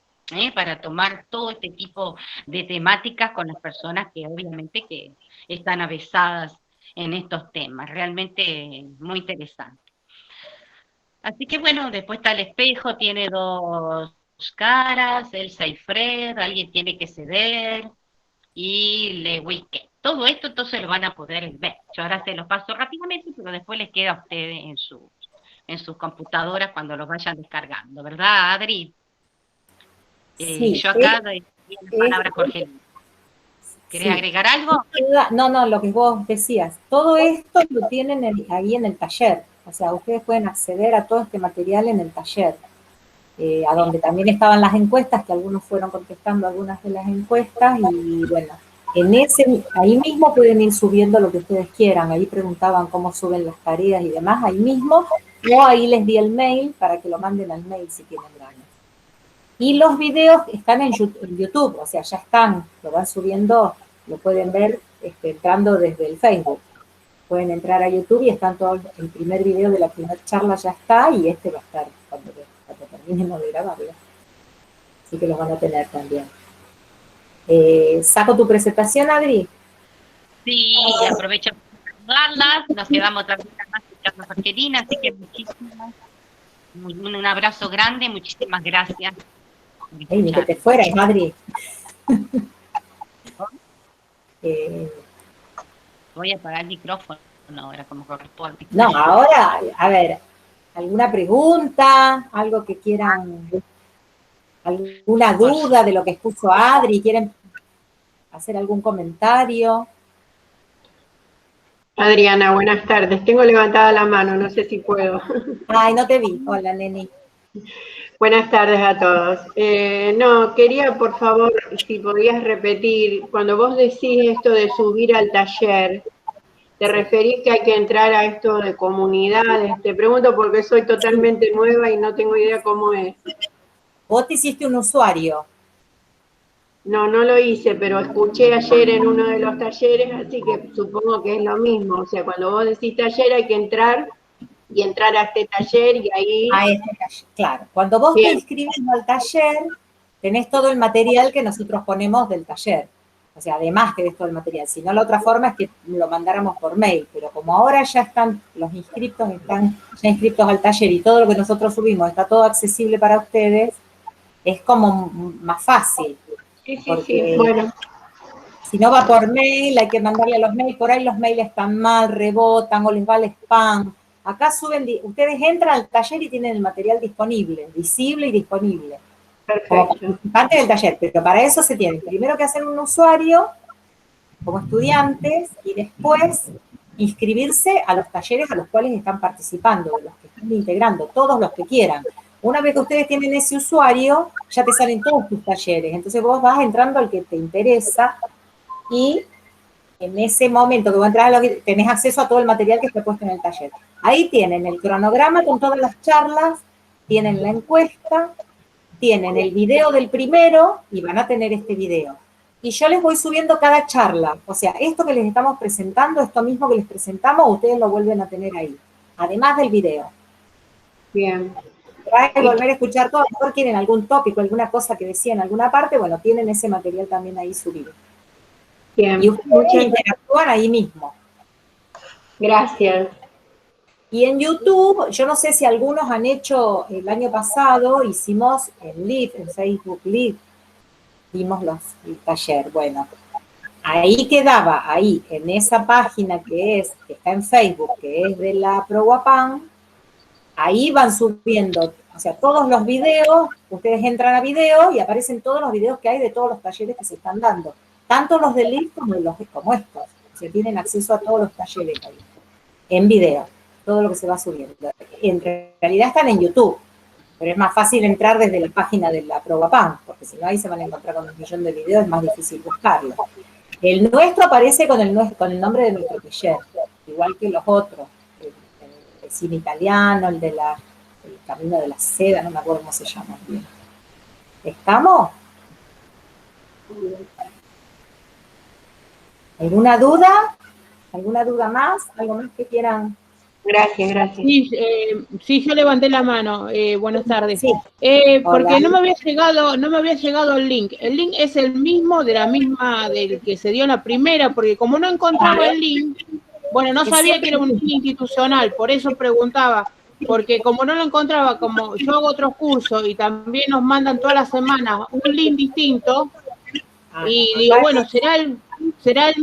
para tomar todo este tipo de temáticas con las personas que obviamente que están avesadas en estos temas, realmente muy interesante. Así que bueno, después está El espejo, tiene dos caras, Elsa y Fred, alguien tiene que ceder, y Lewis Kent. Todo esto entonces lo van a poder ver. Yo ahora se los paso rápidamente, pero después les queda a ustedes en sus computadoras cuando los vayan descargando, ¿verdad, Adri? Sí, yo acá doy la palabra a Jorge. ¿Querés agregar algo? No, lo que vos decías. Todo esto lo tienen ahí en el taller. O sea, ustedes pueden acceder a todo este material en el taller. A donde también estaban las encuestas, que algunos fueron contestando algunas de las encuestas, y bueno, ahí mismo pueden ir subiendo lo que ustedes quieran. Ahí preguntaban cómo suben las tareas y demás, ahí mismo, o ahí les di el mail para que lo manden al mail si tienen ganas. Y los videos están en YouTube, o sea, ya están, lo van subiendo, lo pueden ver entrando desde el Facebook. Pueden entrar a YouTube y están todos, el primer video de la primera charla ya está, y va a estar cuando terminemos de grabarlo. Así que los van a tener también. ¿Saco tu presentación, Adri? Sí, aprovecho para saludarlas. Nos quedamos también más escuchando a Jorgelina, así que un abrazo grande, muchísimas gracias. Ay, ni que te fueras, Madrid. Voy a apagar el micrófono ahora, como corresponde. No, ahora, a ver, ¿alguna pregunta? ¿Algo que quieran? ¿Alguna duda de lo que expuso Adri? ¿Quieren hacer algún comentario? Adriana, buenas tardes. Tengo levantada la mano, no sé si puedo. Ay, no te vi. Hola, Neni. Buenas tardes a todos. No, quería por favor, si podías repetir, cuando vos decís esto de subir al taller, ¿te referís que hay que entrar a esto de comunidades? Te pregunto porque soy totalmente nueva y no tengo idea cómo es. Vos te hiciste un usuario. No, no lo hice, pero escuché ayer en uno de los talleres, así que supongo que es lo mismo. O sea, cuando vos decís taller hay que entrar y entrar a este taller y ahí... A este taller, claro. Cuando vos te inscribes al taller, tenés todo el material que nosotros ponemos del taller. O sea, además que ves todo el material. Si no, la otra forma es que lo mandáramos por mail. Pero como ahora ya están, los inscriptos están ya inscritos al taller y todo lo que nosotros subimos está todo accesible para ustedes, es como más fácil. Sí, Porque bueno. si no va por mail, hay que mandarle los mails. Por ahí los mails están mal, rebotan o les va al spam. Acá suben, ustedes entran al taller y tienen el material disponible, visible y disponible. Como participante del taller, pero para eso se tiene primero que hacer un usuario como estudiantes y después inscribirse a los talleres a los cuales están participando, de los que están integrando, todos los que quieran. Una vez que ustedes tienen ese usuario, ya te salen todos tus talleres. Entonces vos vas entrando al que te interesa y en ese momento que vos entras a tenés acceso a todo el material que está puesto en el taller. Ahí tienen el cronograma con todas las charlas, tienen la encuesta, tienen el video del primero y van a tener este video. Y yo les voy subiendo cada charla. O sea, esto que les estamos presentando, esto mismo que les presentamos, ustedes lo vuelven a tener ahí. Además del video. Bien. Para volver a escuchar todo, a lo mejor quieren algún tópico, alguna cosa que decía en alguna parte, bueno, tienen ese material también ahí subido. Bien. Y ustedes interactúan ahí mismo. Gracias. Y en YouTube, yo no sé si algunos han hecho, el año pasado hicimos en Live, en Facebook Live, vimos el taller. Bueno, ahí quedaba, ahí, en esa página que está en Facebook, que es de la ProUapan, ahí van subiendo, o sea, todos los videos, ustedes entran a video y aparecen todos los videos que hay de todos los talleres que se están dando, tanto los de Live como estos. O sea, tienen acceso a todos los talleres ahí, en video. Todo lo que se va subiendo. En realidad están en YouTube, pero es más fácil entrar desde la página de la ProUapan, porque si no ahí se van a encontrar con 1 millón de videos, es más difícil buscarlo. El nuestro aparece con el nombre de nuestro taller, igual que los otros, el cine italiano, el camino de la seda, no me acuerdo cómo se llama bien. ¿Estamos? ¿Alguna duda? ¿Alguna duda más? ¿Algo más que quieran? Gracias. Sí, yo levanté la mano. Buenas tardes. Sí. Porque no me había llegado el link. El link es el mismo del que se dio en la primera, porque como no encontraba el link, bueno, no sabía que era un link institucional, por eso preguntaba, porque como no lo encontraba, como yo hago otros cursos y también nos mandan todas las semanas un link distinto, y digo, bueno, será el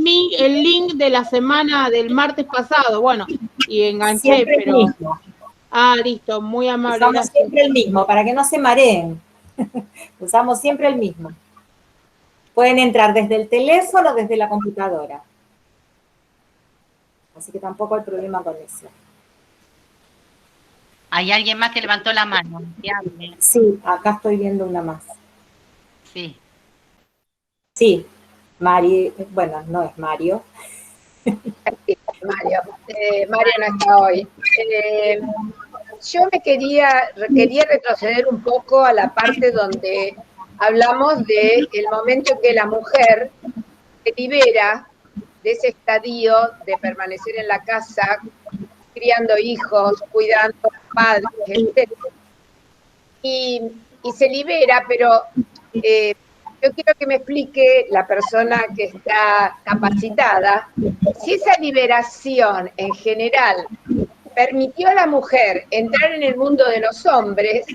link de la semana del martes pasado, bueno, y enganché, siempre pero... El mismo. Listo, muy amable. Usamos siempre el mismo, para que no se mareen. Usamos siempre el mismo. Pueden entrar desde el teléfono o desde la computadora. Así que tampoco hay problema con eso. ¿Hay alguien más que levantó la mano? Sí, acá estoy viendo una más. Sí. Sí, Mari, bueno, no es Mario. Mario no está hoy. Yo me quería retroceder un poco a la parte donde hablamos del momento en que la mujer se libera de ese estadio de permanecer en la casa, criando hijos, cuidando a los padres, etc. Y se libera, pero yo quiero que me explique la persona que está capacitada si esa liberación en general permitió a la mujer entrar en el mundo de los hombres,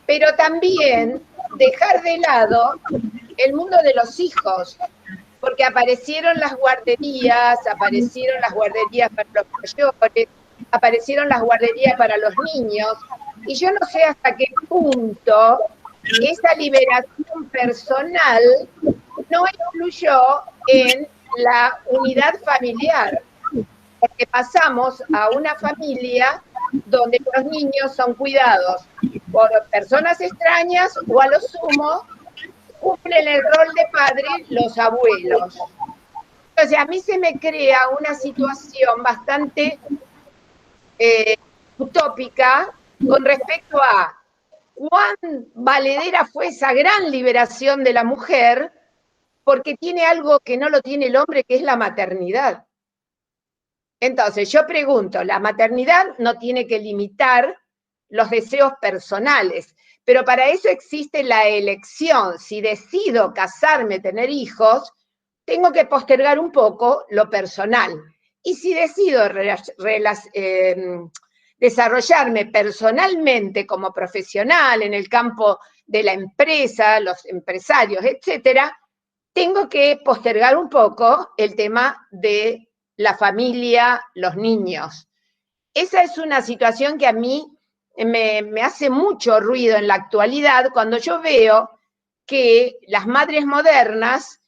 pero también dejar de lado el mundo de los hijos, porque aparecieron las guarderías para los mayores, aparecieron las guarderías para los niños, y yo no sé hasta qué punto esa liberación personal no influyó en la unidad familiar, porque pasamos a una familia donde los niños son cuidados por personas extrañas o a lo sumo cumplen el rol de padre los abuelos. Entonces a mí se me crea una situación bastante utópica con respecto a cuán valedera fue esa gran liberación de la mujer, porque tiene algo que no lo tiene el hombre, que es la maternidad. Entonces yo pregunto, la maternidad no tiene que limitar los deseos personales, pero para eso existe la elección. Si decido casarme, tener hijos, tengo que postergar un poco lo personal. Y si decido desarrollarme personalmente como profesional en el campo de la empresa, los empresarios, etcétera, tengo que postergar un poco el tema de la familia, los niños. Esa es una situación que a mí me hace mucho ruido en la actualidad cuando yo veo que las madres modernas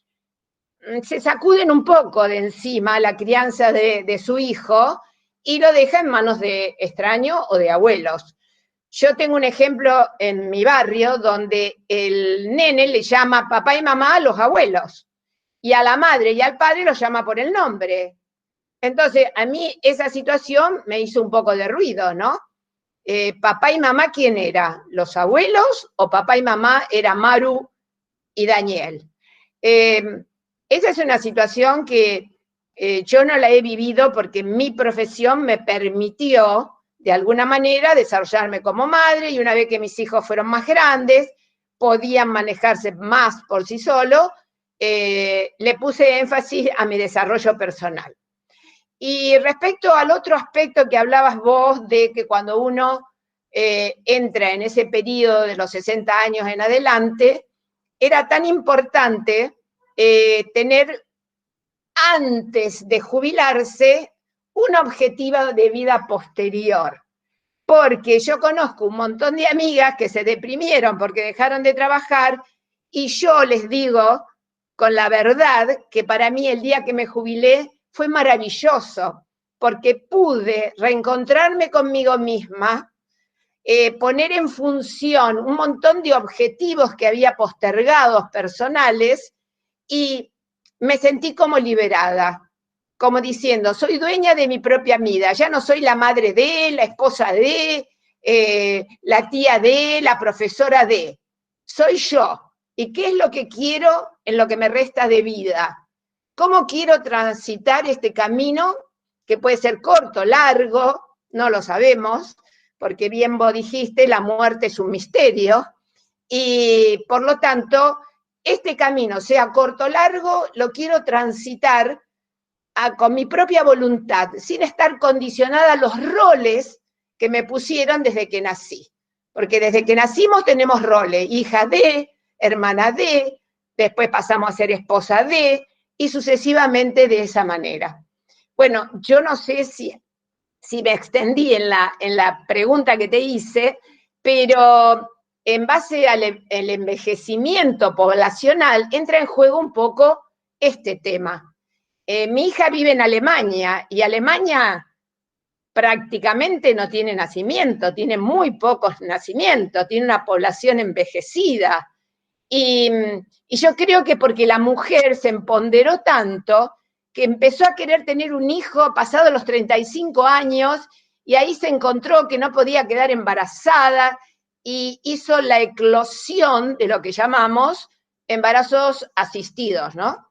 se sacuden un poco de encima la crianza de su hijo y lo dejan en manos de extraños o de abuelos. Yo tengo un ejemplo en mi barrio donde el nene le llama papá y mamá a los abuelos y a la madre y al padre los llama por el nombre. Entonces, a mí esa situación me hizo un poco de ruido, ¿no? ¿Papá y mamá quién era? ¿Los abuelos o papá y mamá era Maru y Daniel? Esa es una situación que yo no la he vivido porque mi profesión me permitió, de alguna manera, desarrollarme como madre, y una vez que mis hijos fueron más grandes, podían manejarse más por sí solos, le puse énfasis a mi desarrollo personal. Y respecto al otro aspecto que hablabas vos, de que cuando uno entra en ese periodo de los 60 años en adelante, era tan importante tener antes de jubilarse un objetivo de vida posterior. Porque yo conozco un montón de amigas que se deprimieron porque dejaron de trabajar, y yo les digo con la verdad que para mí el día que me jubilé fue maravilloso, porque pude reencontrarme conmigo misma, poner en función un montón de objetivos que había postergados personales, y me sentí como liberada, como diciendo, soy dueña de mi propia vida, ya no soy la madre de, la esposa de, la tía de, la profesora de, soy yo. ¿Y qué es lo que quiero en lo que me resta de vida? ¿Cómo quiero transitar este camino, que puede ser corto, largo, no lo sabemos, porque bien vos dijiste, la muerte es un misterio, y por lo tanto, este camino, sea corto o largo, lo quiero transitar con mi propia voluntad, sin estar condicionada a los roles que me pusieron desde que nací. Porque desde que nacimos tenemos roles, hija de, hermana de, después pasamos a ser esposa de, y sucesivamente de esa manera. Bueno, yo no sé si me extendí en la pregunta que te hice, pero en base al envejecimiento poblacional entra en juego un poco este tema. Mi hija vive en Alemania, y Alemania prácticamente no tiene nacimiento, tiene muy pocos nacimientos, tiene una población envejecida. Y yo creo que porque la mujer se empoderó tanto, que empezó a querer tener un hijo pasado los 35 años, y ahí se encontró que no podía quedar embarazada, y hizo la eclosión de lo que llamamos embarazos asistidos, ¿no?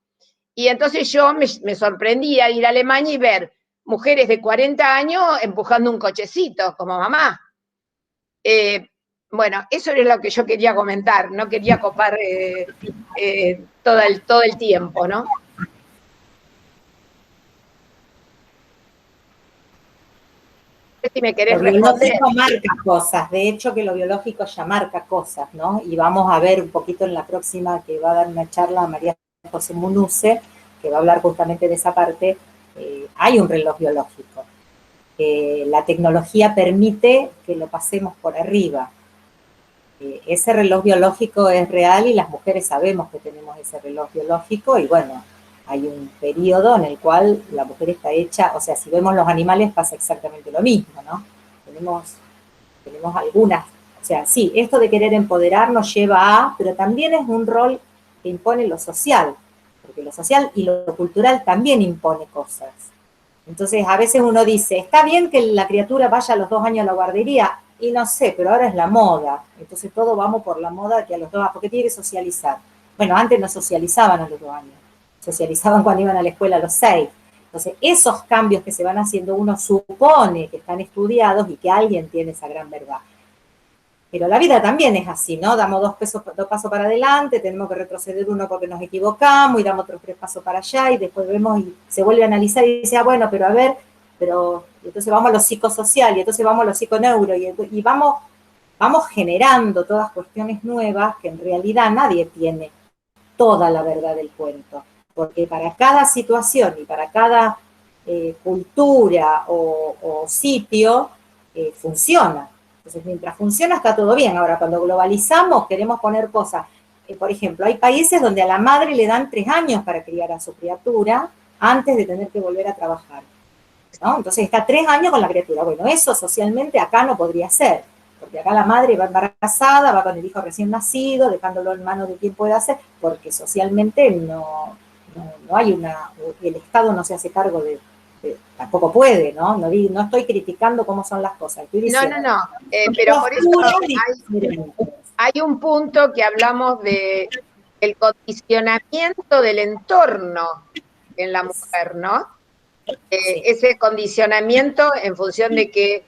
Y entonces yo me sorprendía ir a Alemania y ver mujeres de 40 años empujando un cochecito, como mamá. Bueno, eso es lo que yo quería comentar, no quería copar todo el tiempo, ¿no? sé si me querés Lo responder. biológico marca cosas, de hecho que lo biológico ya marca cosas, ¿no? Y vamos a ver un poquito en la próxima que va a dar una charla María José Munuce, que va a hablar justamente de esa parte. Hay un reloj biológico. La tecnología permite que lo pasemos por arriba. Ese reloj biológico es real y las mujeres sabemos que tenemos ese reloj biológico y bueno, hay un periodo en el cual la mujer está hecha, o sea, si vemos los animales pasa exactamente lo mismo, ¿no? Tenemos algunas, o sea, sí, esto de querer empoderarnos lleva a, pero también es un rol que impone lo social, porque lo social y lo cultural también impone cosas. Entonces, a veces uno dice, está bien que la criatura vaya a los 2 años a la guardería, y no sé, pero ahora es la moda. Entonces, todos vamos por la moda que a los 2 años, porque tiene que socializar. Bueno, antes no socializaban a los 2 años, socializaban cuando iban a la escuela a los 6. Entonces, esos cambios que se van haciendo, uno supone que están estudiados y que alguien tiene esa gran verdad. Pero la vida también es así, ¿no? Damos 2 pasos para adelante, tenemos que retroceder 1 porque nos equivocamos y damos otros 3 pasos para allá y después vemos y se vuelve a analizar y dice, bueno, pero a ver, pero entonces vamos a lo psicosocial y entonces vamos a lo psiconeuro y vamos generando todas cuestiones nuevas que en realidad nadie tiene toda la verdad del cuento, porque para cada situación y para cada cultura o sitio funciona. Entonces, mientras funciona está todo bien. Ahora, cuando globalizamos, queremos poner cosas. Por ejemplo, hay países donde a la madre le dan 3 años para criar a su criatura antes de tener que volver a trabajar, ¿no? Entonces, está 3 años con la criatura. Bueno, eso socialmente acá no podría ser, porque acá la madre va embarazada, va con el hijo recién nacido, dejándolo en manos de quien pueda hacer, porque socialmente no hay el Estado no se hace cargo tampoco puede, ¿no? No estoy criticando cómo son las cosas. Estoy diciendo, No. Pero por eso hay un punto que hablamos de el condicionamiento del entorno en la mujer, ¿no? Ese condicionamiento en función de que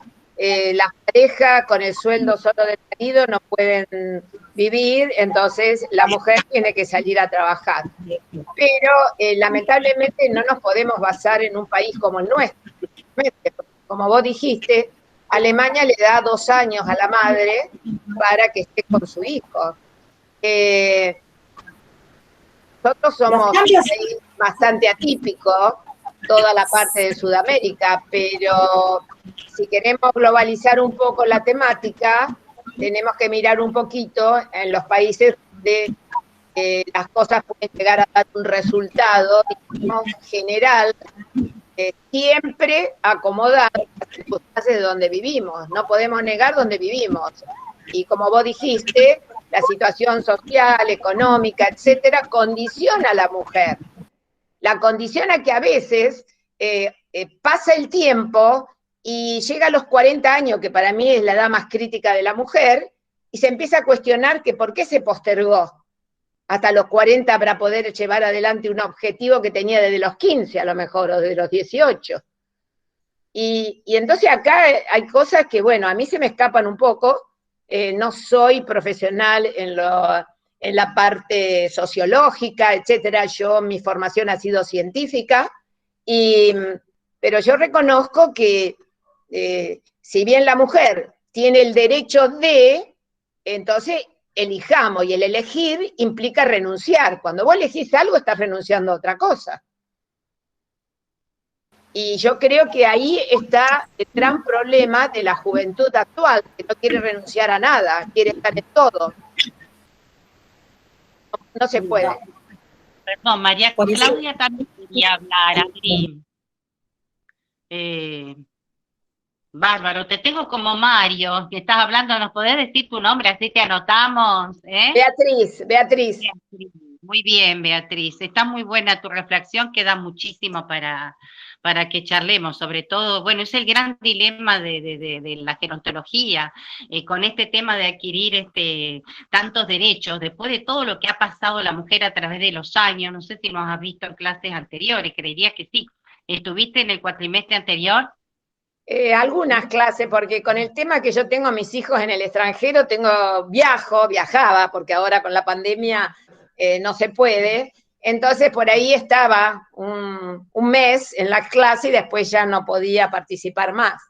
las parejas con el sueldo solo del marido no pueden vivir, entonces la mujer tiene que salir a trabajar. Pero lamentablemente no nos podemos basar en un país como el nuestro. Como vos dijiste, Alemania le da 2 años a la madre para que esté con su hijo. Nosotros somos un país bastante atípico, toda la parte de Sudamérica, pero si queremos globalizar un poco la temática, tenemos que mirar un poquito en los países donde las cosas pueden llegar a dar un resultado, digamos, general, siempre acomodado a las circunstancias de donde vivimos. No podemos negar donde vivimos. Y como vos dijiste, la situación social, económica, etcétera, condiciona a la mujer. La condiciona que a veces pasa el tiempo y llega a los 40 años, que para mí es la edad más crítica de la mujer, y se empieza a cuestionar que por qué se postergó hasta los 40 para poder llevar adelante un objetivo que tenía desde los 15 a lo mejor, o desde los 18. Y entonces acá hay cosas que, bueno, a mí se me escapan un poco. No soy profesional en la parte sociológica, etcétera. Mi formación ha sido científica, pero yo reconozco que si bien la mujer tiene el derecho de, entonces elijamos, y el elegir implica renunciar. Cuando vos elegís algo, estás renunciando a otra cosa. Y yo creo que ahí está el gran problema de la juventud actual, que no quiere renunciar a nada, quiere estar en todo. No se puede. Perdón, María Claudia también quería hablar, Adri. Bárbaro, te tengo como Mario, que estás hablando, ¿nos podés decir tu nombre? Así te anotamos, ¿eh? Beatriz. Muy bien, Beatriz. Está muy buena tu reflexión, queda muchísimo para que charlemos, sobre todo, bueno, es el gran dilema de la gerontología, con este tema de adquirir tantos derechos, después de todo lo que ha pasado la mujer a través de los años. No sé si nos has visto en clases anteriores, creería que sí. ¿Estuviste en el cuatrimestre anterior? Algunas clases, porque con el tema que yo tengo a mis hijos en el extranjero, viajaba, porque ahora con la pandemia no se puede. Entonces por ahí estaba un mes en la clase y después ya no podía participar más.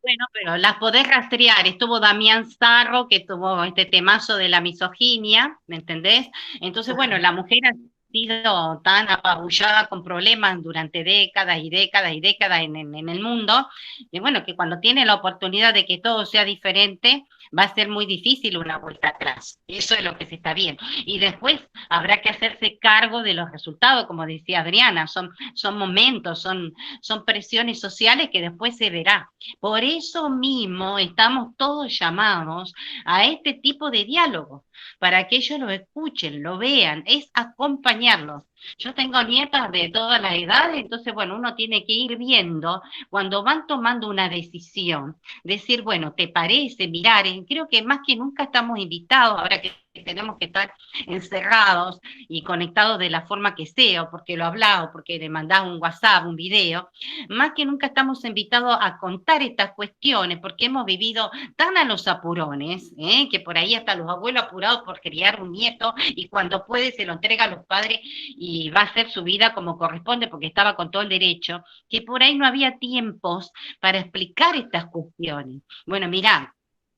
Bueno, pero las podés rastrear. Estuvo Damián Sarro, que tuvo este temazo de la misoginia, ¿me entendés? Entonces, bueno, la mujer ha sido tan apabullada con problemas durante décadas y décadas y décadas en el mundo, y bueno, que cuando tiene la oportunidad de que todo sea diferente, va a ser muy difícil una vuelta atrás. Eso es lo que se está viendo. Y después habrá que hacerse cargo de los resultados, como decía Adriana, son momentos, son presiones sociales que después se verá. Por eso mismo estamos todos llamados a este tipo de diálogo, para que ellos lo escuchen, lo vean, es acompañarlos. Yo tengo nietas de todas las edades, entonces, bueno, uno tiene que ir viendo cuando van tomando una decisión, decir, bueno, ¿te parece? Mirar, creo que más que nunca estamos invitados, ahora que tenemos que estar encerrados y conectados de la forma que sea, o porque lo hablas, o porque le mandás un WhatsApp, un video, más que nunca estamos invitados a contar estas cuestiones, porque hemos vivido tan a los apurones, que por ahí hasta los abuelos apurados por criar un nieto, y cuando puede se lo entrega a los padres y va a hacer su vida como corresponde, porque estaba con todo el derecho, que por ahí no había tiempos para explicar estas cuestiones. Bueno, mirá,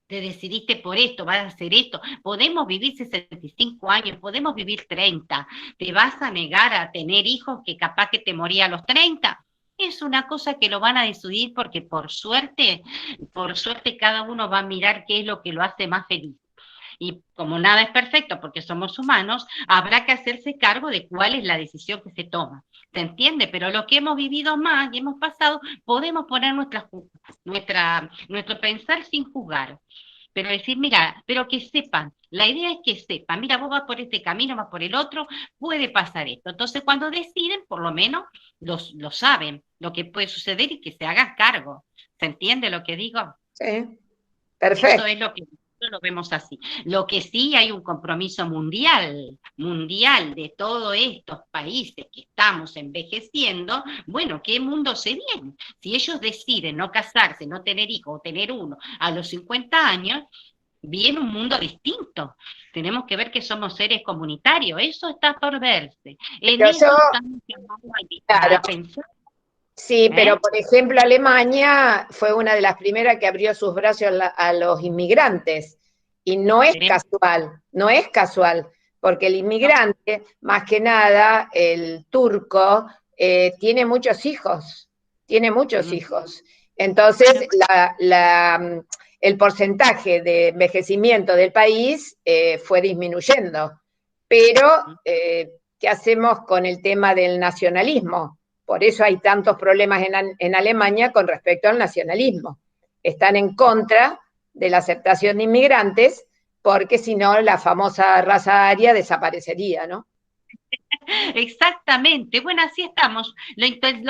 te decidiste por esto, vas a hacer esto, podemos vivir 65 años, podemos vivir 30, ¿te vas a negar a tener hijos que capaz que te moría a los 30? Es una cosa que lo van a decidir porque por suerte cada uno va a mirar qué es lo que lo hace más feliz. Y como nada es perfecto porque somos humanos, habrá que hacerse cargo de cuál es la decisión que se toma. ¿Se entiende? Pero lo que hemos vivido más y hemos pasado, podemos poner nuestro pensar sin juzgar. Pero decir, mira, pero que sepan, la idea es que sepan, mira, vos vas por este camino, vas por el otro, puede pasar esto. Entonces, cuando deciden, por lo menos lo saben, lo que puede suceder y que se hagan cargo. ¿Se entiende lo que digo? Sí, perfecto. Eso es lo que nosotros lo vemos así. Lo que sí hay un compromiso mundial de todos estos países que estamos envejeciendo. Bueno, ¿qué mundo se viene? Si ellos deciden no casarse, no tener hijos o tener uno a los 50 años, viene un mundo distinto. Tenemos que ver que somos seres comunitarios. Eso está por verse. En Pero eso yo, estamos llamados a claro, pensar. sí, pero por ejemplo Alemania fue una de las primeras que abrió sus brazos a los inmigrantes. Y no es casual, no es casual, porque el inmigrante, más que nada, el turco, tiene muchos hijos, Entonces, el porcentaje de envejecimiento del país fue disminuyendo. Pero, ¿qué hacemos con el tema del nacionalismo? Por eso hay tantos problemas en Alemania con respecto al nacionalismo. Están en contra de la aceptación de inmigrantes, porque si no, la famosa raza aria desaparecería, ¿no? Exactamente, bueno, así estamos. Lo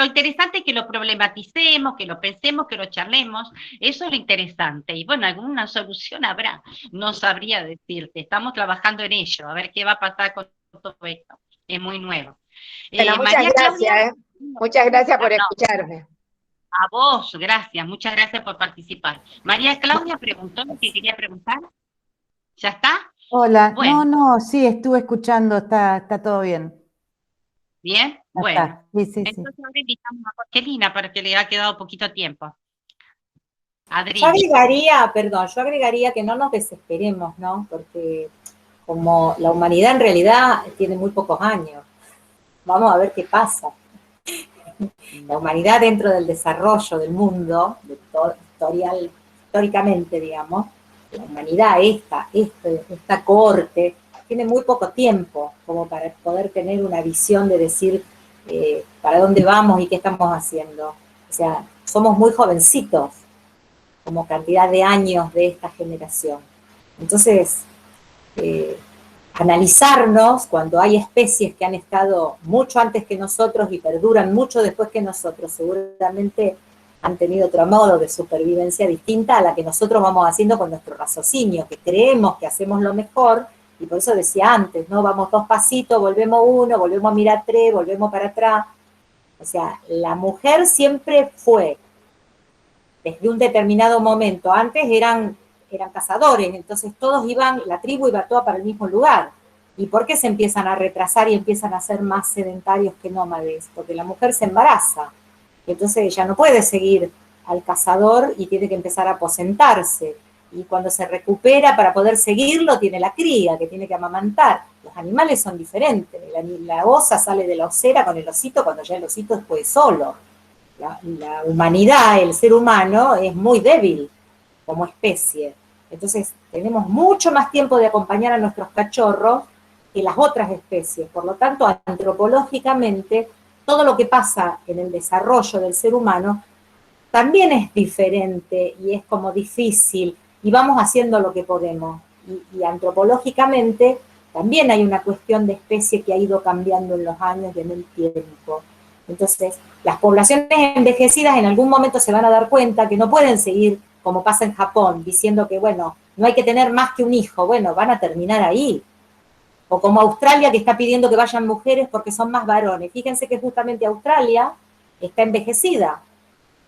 interesante es que lo problematicemos, que lo pensemos, que lo charlemos, eso es lo interesante. Y bueno, alguna solución habrá, no sabría decirte, estamos trabajando en ello, a ver qué va a pasar con todo esto, es muy nuevo. Bueno, muchas gracias, muchas gracias por escucharme. A vos, gracias, muchas gracias por participar. María Claudia preguntó lo que quería preguntar. ¿Ya está? Hola, Bueno. no, sí, estuve escuchando, está todo bien. ¿Bien? Ya Bueno. está. Sí. Entonces ahora invitamos a Jorgelina para que le ha quedado poquito tiempo. Yo agregaría que no nos desesperemos, ¿no? Porque como la humanidad en realidad tiene muy pocos años, vamos a ver qué pasa. La humanidad dentro del desarrollo del mundo, históricamente, digamos, la humanidad, esta cohorte, tiene muy poco tiempo como para poder tener una visión de decir para dónde vamos y qué estamos haciendo. O sea, somos muy jovencitos como cantidad de años de esta generación. Entonces, analizarnos cuando hay especies que han estado mucho antes que nosotros y perduran mucho después que nosotros, seguramente han tenido otro modo de supervivencia distinta a la que nosotros vamos haciendo con nuestro raciocinio, que creemos que hacemos lo mejor, y por eso decía antes, ¿no? Vamos 2 pasitos, volvemos 1, volvemos a mirar 3, volvemos para atrás. O sea, la mujer siempre fue, desde un determinado momento, antes eran cazadores, entonces la tribu iba toda para el mismo lugar. ¿Y por qué se empiezan a retrasar y empiezan a ser más sedentarios que nómades? Porque la mujer se embaraza. Entonces ella no puede seguir al cazador y tiene que empezar a aposentarse. Y cuando se recupera para poder seguirlo, tiene la cría, que tiene que amamantar. Los animales son diferentes. La osa sale de la osera con el osito cuando ya el osito puede solo. La humanidad, el ser humano, es muy débil como especie. Entonces, tenemos mucho más tiempo de acompañar a nuestros cachorros que las otras especies. Por lo tanto, antropológicamente, todo lo que pasa en el desarrollo del ser humano también es diferente y es como difícil, y vamos haciendo lo que podemos. Y antropológicamente también hay una cuestión de especie que ha ido cambiando en los años y en el tiempo. Entonces, las poblaciones envejecidas en algún momento se van a dar cuenta que no pueden seguir, como pasa en Japón, diciendo que, bueno, no hay que tener más que un hijo. Bueno, van a terminar ahí. O como Australia, que está pidiendo que vayan mujeres porque son más varones. Fíjense que justamente Australia está envejecida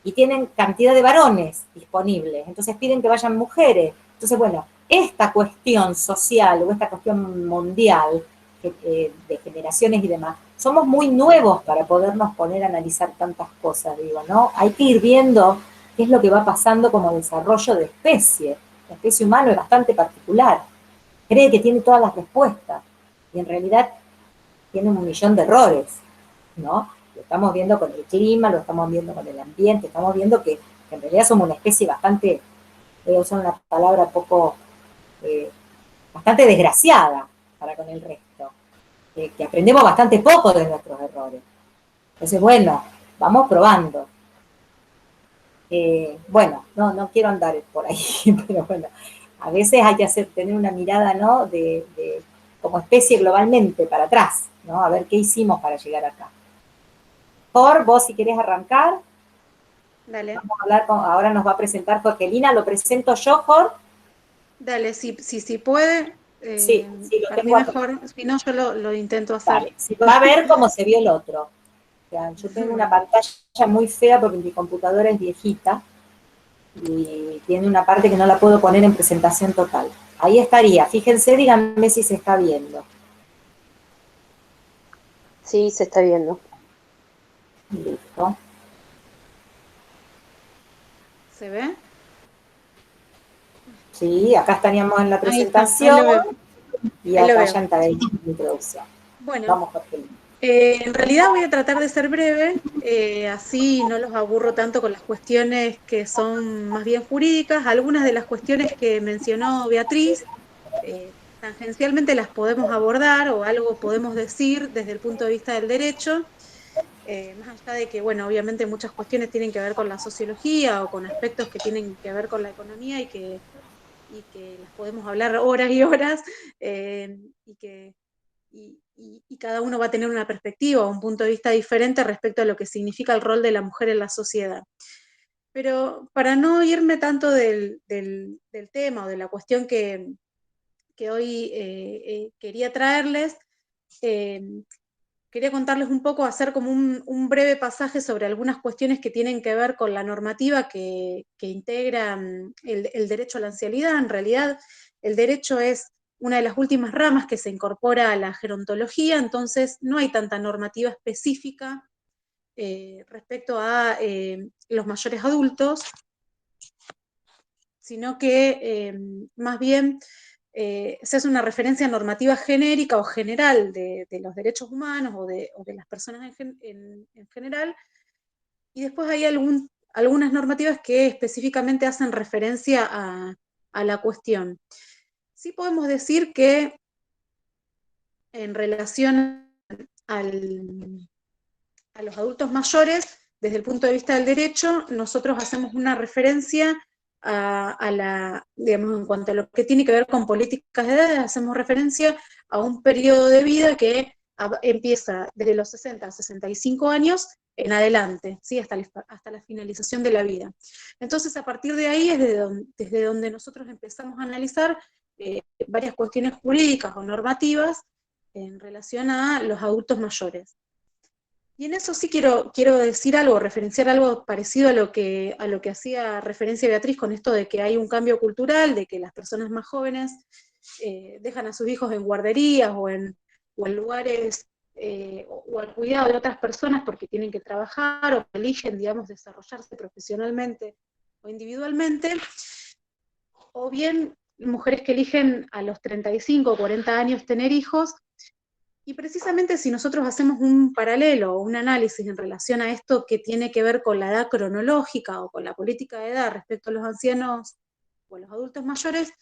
y tienen cantidad de varones disponibles, entonces piden que vayan mujeres. Entonces, bueno, esta cuestión social o esta cuestión mundial de generaciones y demás, somos muy nuevos para podernos poner a analizar tantas cosas, digo, ¿no? Hay que ir viendo qué es lo que va pasando como desarrollo de especie. La especie humana es bastante particular, cree que tiene todas las respuestas, y en realidad tiene 1.000.000 de errores, ¿no? Lo estamos viendo con el clima, lo estamos viendo con el ambiente, estamos viendo que en realidad somos una especie bastante, voy a usar una palabra poco, bastante desgraciada para con el resto, que aprendemos bastante poco de nuestros errores. Entonces, bueno, vamos probando. Bueno, no quiero andar por ahí, pero bueno, a veces hay que tener una mirada, ¿no?, como especie globalmente para atrás, ¿no? A ver qué hicimos para llegar acá. Jor, vos si querés arrancar. Dale. Vamos a hablar ahora nos va a presentar Jorgelina, lo presento yo, Jor. Dale, si puede. Sí, lo para tengo mí mejor, si no yo lo intento hacer. Vale, va a ver cómo se vio el otro. O sea, yo tengo una pantalla muy fea porque mi computadora es viejita y tiene una parte que no la puedo poner en presentación total. Ahí estaría, fíjense, díganme si se está viendo. Sí, se está viendo. Listo. ¿Se ve? Sí, acá estaríamos en la presentación. Ahí lo veo. Y acá ya está ahí la introducción. Bueno, vamos, Jorgelina. En realidad voy a tratar de ser breve, así no los aburro tanto con las cuestiones que son más bien jurídicas. Algunas de las cuestiones que mencionó Beatriz, tangencialmente las podemos abordar o algo podemos decir desde el punto de vista del derecho, más allá de que, bueno, obviamente muchas cuestiones tienen que ver con la sociología o con aspectos que tienen que ver con la economía y que las podemos hablar horas y horas, y cada uno va a tener una perspectiva o un punto de vista diferente respecto a lo que significa el rol de la mujer en la sociedad. Pero para no irme tanto del tema o de la cuestión que hoy quería traerles, quería contarles un poco, hacer como un breve pasaje sobre algunas cuestiones que tienen que ver con la normativa que integra el derecho a la ancianidad. En realidad, el derecho es una de las últimas ramas que se incorpora a la gerontología, entonces no hay tanta normativa específica respecto a los mayores adultos, sino que más bien se hace una referencia normativa genérica o general de los derechos humanos o de las personas en general, y después hay algunas normativas que específicamente hacen referencia a la cuestión. Sí podemos decir que en relación a los adultos mayores, desde el punto de vista del derecho, nosotros hacemos una referencia digamos, en cuanto a lo que tiene que ver con políticas de edades, hacemos referencia a un periodo de vida que empieza desde los 60 a 65 años en adelante, ¿sí? hasta la finalización de la vida. Entonces, a partir de ahí es desde donde nosotros empezamos a analizar varias cuestiones jurídicas o normativas en relación a los adultos mayores. Y en eso sí quiero decir algo, referenciar algo parecido a lo que hacía referencia Beatriz con esto de que hay un cambio cultural, de que las personas más jóvenes dejan a sus hijos en guarderías o en lugares o al cuidado de otras personas porque tienen que trabajar o eligen, digamos, desarrollarse profesionalmente o individualmente, o bien mujeres que eligen a los 35 o 40 años tener hijos. Y precisamente si nosotros hacemos un paralelo o un análisis en relación a esto que tiene que ver con la edad cronológica o con la política de edad respecto a los ancianos o a los adultos mayores,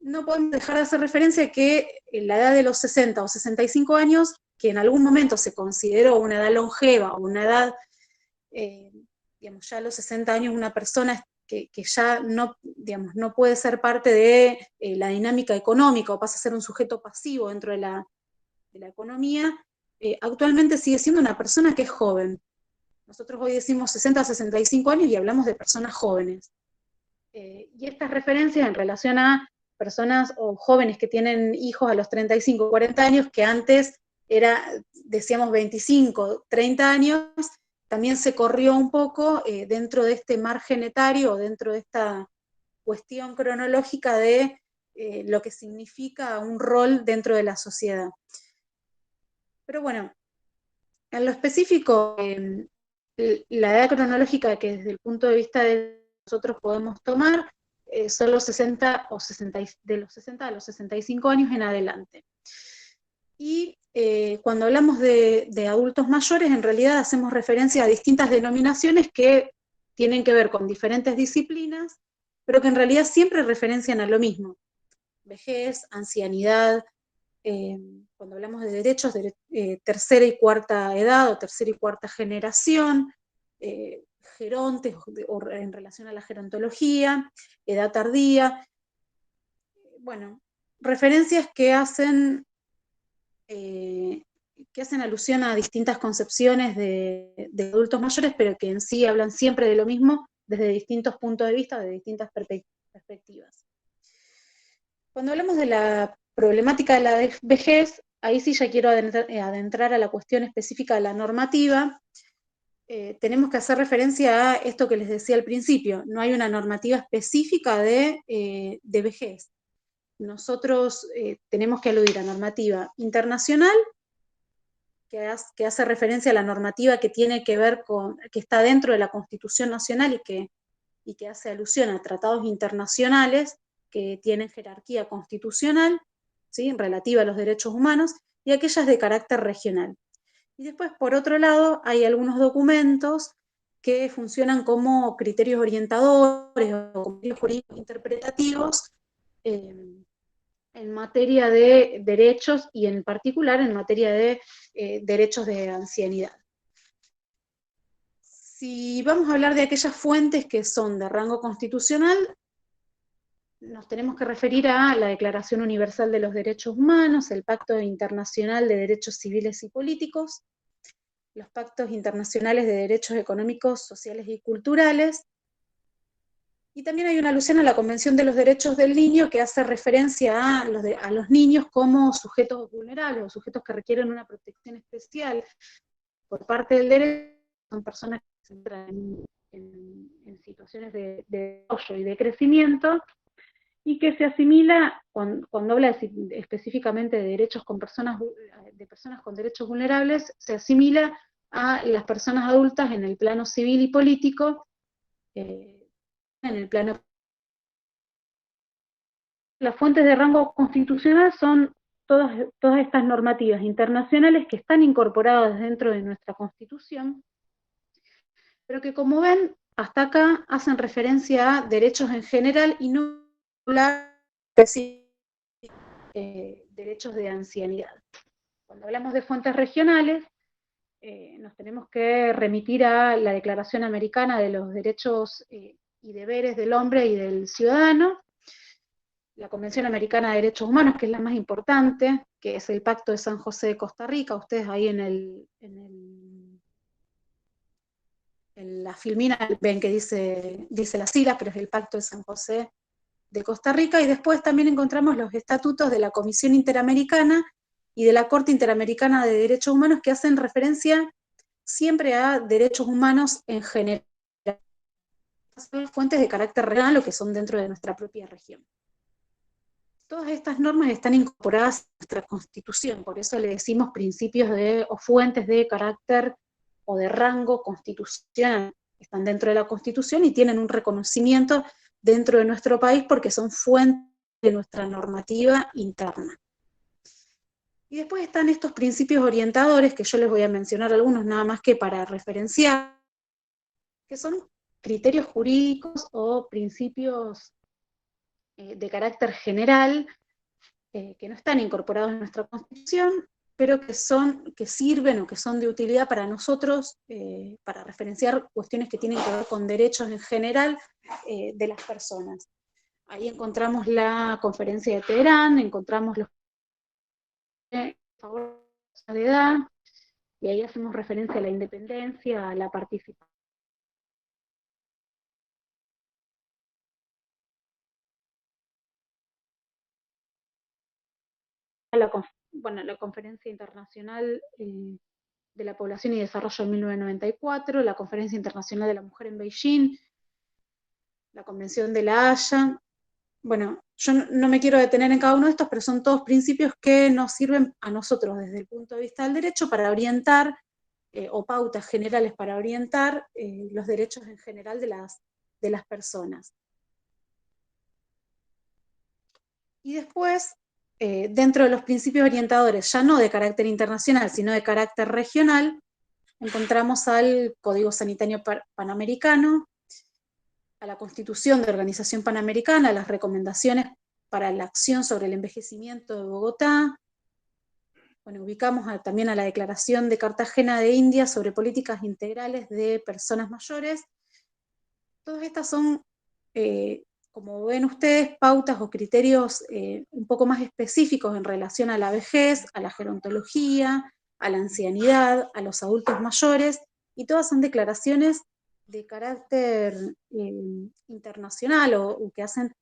no podemos dejar de hacer referencia a que la edad de los 60 o 65 años, que en algún momento se consideró una edad longeva o una edad, digamos, ya a los 60 años una persona que ya no, digamos, no puede ser parte de la dinámica económica o pasa a ser un sujeto pasivo dentro de la economía, actualmente sigue siendo una persona que es joven. Nosotros hoy decimos 60 a 65 años y hablamos de personas jóvenes. Y estas referencias en relación a personas o jóvenes que tienen hijos a los 35 o 40 años, que antes decíamos 25, 30 años, también se corrió un poco dentro de este margen etario, dentro de esta cuestión cronológica de lo que significa un rol dentro de la sociedad. Pero bueno, en lo específico, la edad cronológica que desde el punto de vista de nosotros podemos tomar son los 60 o 60, de los 60 a los 65 años en adelante. Y cuando hablamos de adultos mayores, en realidad hacemos referencia a distintas denominaciones que tienen que ver con diferentes disciplinas, pero que en realidad siempre referencian a lo mismo: vejez, ancianidad. Cuando hablamos de derechos, tercera y cuarta edad o tercera y cuarta generación, gerontes o en relación a la gerontología, edad tardía. Bueno, referencias que hacen alusión a distintas concepciones de adultos mayores, pero que en sí hablan siempre de lo mismo desde distintos puntos de vista, de distintas perspectivas. Cuando hablamos de la problemática de la vejez, ahí sí ya quiero adentrar a la cuestión específica de la normativa. Tenemos que hacer referencia a esto que les decía al principio: no hay una normativa específica de vejez. Nosotros tenemos que aludir a normativa internacional, que hace referencia a la normativa que tiene que ver con, que está dentro de la Constitución Nacional y que hace alusión a tratados internacionales que tienen jerarquía constitucional, ¿sí?, relativa a los derechos humanos, y aquellas de carácter regional. Y después, por otro lado, hay algunos documentos que funcionan como criterios orientadores o como criterios jurídicos interpretativos en materia de derechos y en particular en materia de derechos de ancianidad. Si vamos a hablar de aquellas fuentes que son de rango constitucional, nos tenemos que referir a la Declaración Universal de los Derechos Humanos, el Pacto Internacional de Derechos Civiles y Políticos, los Pactos Internacionales de Derechos Económicos, Sociales y Culturales, y también hay una alusión a la Convención de los Derechos del Niño, que hace referencia a los niños como sujetos vulnerables, o sujetos que requieren una protección especial por parte del derecho. Son personas que se encuentran en situaciones de desarrollo y de crecimiento, y que se asimila, cuando habla específicamente de derechos con personas con derechos vulnerables, se asimila a las personas adultas en el plano civil y político, en el plano. Las fuentes de rango constitucional son todas estas normativas internacionales que están incorporadas dentro de nuestra Constitución, pero que, como ven, hasta acá hacen referencia a derechos en general y no derechos de ancianidad. Cuando hablamos de fuentes regionales, nos tenemos que remitir a la Declaración Americana de los Derechos y Deberes del Hombre y del Ciudadano, la Convención Americana de Derechos Humanos, que es la más importante, que es el Pacto de San José de Costa Rica. Ustedes ahí en la filmina ven que dice las siglas, pero es el Pacto de San José de Costa Rica. Y después también encontramos los estatutos de la Comisión Interamericana y de la Corte Interamericana de Derechos Humanos, que hacen referencia siempre a derechos humanos en general. Son fuentes de carácter regional o que son dentro de nuestra propia región. Todas estas normas están incorporadas en nuestra Constitución, por eso le decimos principios o fuentes de carácter o de rango constitucional. Están dentro de la Constitución y tienen un reconocimiento dentro de nuestro país porque son fuentes de nuestra normativa interna. Y después están estos principios orientadores, que yo les voy a mencionar algunos nada más que para referenciar, que son criterios jurídicos o principios de carácter general, que no están incorporados en nuestra Constitución, pero que sirven o que son de utilidad para nosotros, para referenciar cuestiones que tienen que ver con derechos en general de las personas. Ahí encontramos la Conferencia de Teherán, encontramos los favor de edad, y ahí hacemos referencia a la independencia, a la participación. La Conferencia Internacional de la Población y Desarrollo en 1994, la Conferencia Internacional de la Mujer en Beijing, la Convención de La Haya. Bueno, yo no me quiero detener en cada uno de estos, pero son todos principios que nos sirven a nosotros desde el punto de vista del derecho para orientar, o pautas generales para orientar los derechos en general de las personas. Y después, dentro de los principios orientadores, ya no de carácter internacional, sino de carácter regional, encontramos al Código Sanitario Panamericano, a la Constitución de Organización Panamericana, a las recomendaciones para la acción sobre el envejecimiento de Bogotá. Bueno, ubicamos también a la Declaración de Cartagena de Indias sobre políticas integrales de personas mayores. Todas estas son, como ven ustedes, pautas o criterios un poco más específicos en relación a la vejez, a la gerontología, a la ancianidad, a los adultos mayores, y todas son declaraciones de carácter internacional o que hacen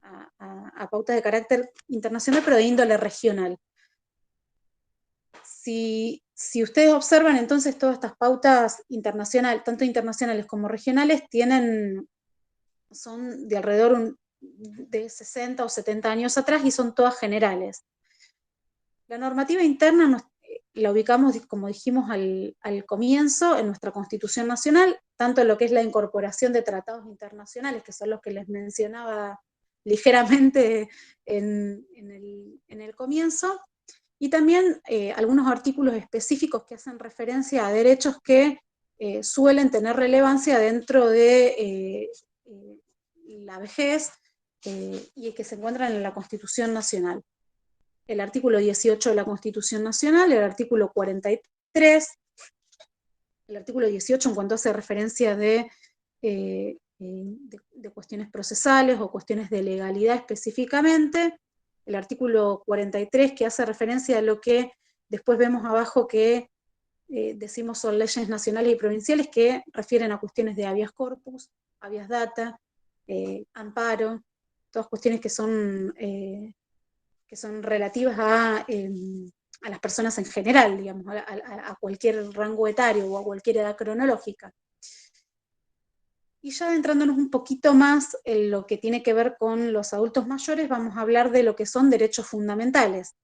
a pautas de carácter internacional, pero de índole regional. Si ustedes observan, entonces todas estas pautas internacionales, tanto internacionales como regionales, son de alrededor de 60 o 70 años atrás y son todas generales. La normativa interna la ubicamos, como dijimos al comienzo, en nuestra Constitución Nacional, tanto en lo que es la incorporación de tratados internacionales, que son los que les mencionaba ligeramente en el comienzo, y también algunos artículos específicos que hacen referencia a derechos que suelen tener relevancia dentro de la vejez y que se encuentran en la Constitución Nacional. El artículo 18 de la Constitución Nacional, el artículo 43, el artículo 18 en cuanto hace referencia de cuestiones procesales o cuestiones de legalidad específicamente, el artículo 43 que hace referencia a lo que después vemos abajo que decimos son leyes nacionales y provinciales que refieren a cuestiones de habeas corpus, habeas data, amparo, todas cuestiones que son relativas a las personas en general, digamos, a cualquier rango etario o a cualquier edad cronológica. Y ya adentrándonos un poquito más en lo que tiene que ver con los adultos mayores, vamos a hablar de lo que son derechos fundamentales.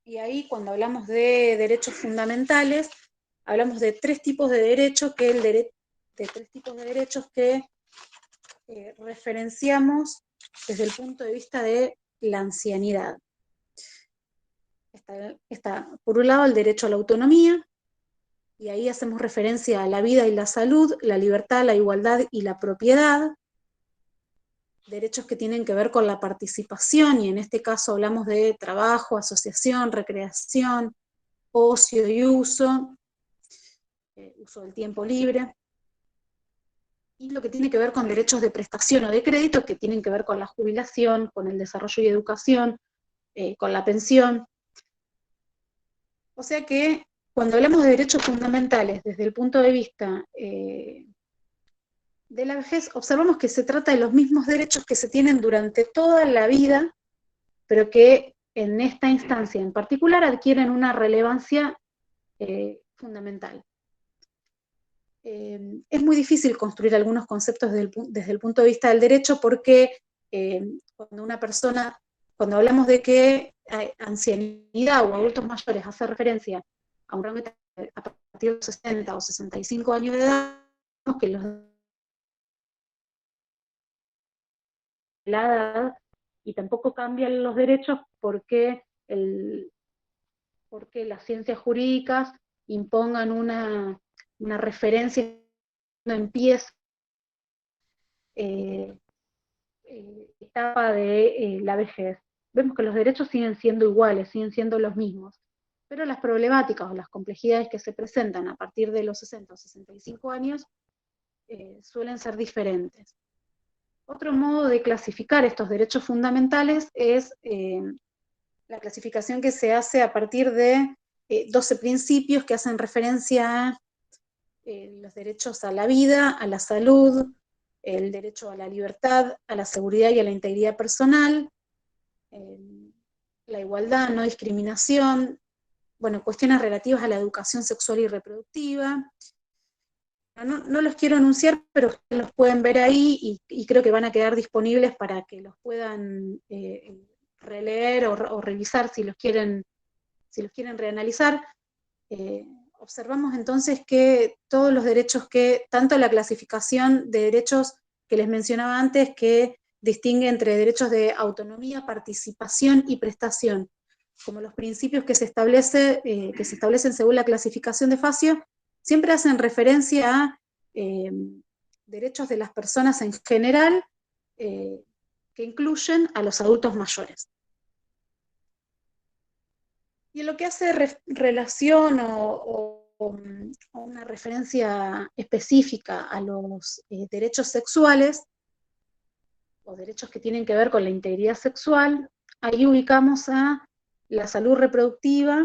Y ahí, cuando hablamos de derechos fundamentales, hablamos de tres tipos de derechos que referenciamos desde el punto de vista de la ancianidad. Está, por un lado, el derecho a la autonomía, y ahí hacemos referencia a la vida y la salud, la libertad, la igualdad y la propiedad, derechos que tienen que ver con la participación, y en este caso hablamos de trabajo, asociación, recreación, ocio y uso del tiempo libre, y lo que tiene que ver con derechos de prestación o de crédito, que tienen que ver con la jubilación, con el desarrollo y educación, con la pensión. O sea que cuando hablamos de derechos fundamentales desde el punto de vista de la vejez, observamos que se trata de los mismos derechos que se tienen durante toda la vida, pero que en esta instancia en particular adquieren una relevancia fundamental. Es muy difícil construir algunos conceptos desde el punto de vista del derecho porque cuando cuando hablamos de que ancianidad o adultos mayores hace referencia a un rango a partir de los 60 o 65 años de edad, que los la edad, y tampoco cambian los derechos porque las ciencias jurídicas impongan una referencia cuando empieza etapa de la vejez. Vemos que los derechos siguen siendo iguales, siguen siendo los mismos, pero las problemáticas o las complejidades que se presentan a partir de los 60 o 65 años suelen ser diferentes. Otro modo de clasificar estos derechos fundamentales es la clasificación que se hace a partir de 12 principios que hacen referencia a los derechos a la vida, a la salud, el derecho a la libertad, a la seguridad y a la integridad personal, la igualdad, no discriminación, bueno, cuestiones relativas a la educación sexual y reproductiva. No los quiero anunciar, pero los pueden ver ahí y creo que van a quedar disponibles para que los puedan releer o revisar si los quieren reanalizar. Observamos entonces que todos los derechos tanto la clasificación de derechos que les mencionaba antes, que distingue entre derechos de autonomía, participación y prestación, como los principios que se establecen según la clasificación de Facio, siempre hacen referencia a derechos de las personas en general, que incluyen a los adultos mayores. Y en lo que hace relación o una referencia específica a los derechos sexuales, o derechos que tienen que ver con la integridad sexual, ahí ubicamos a la salud reproductiva,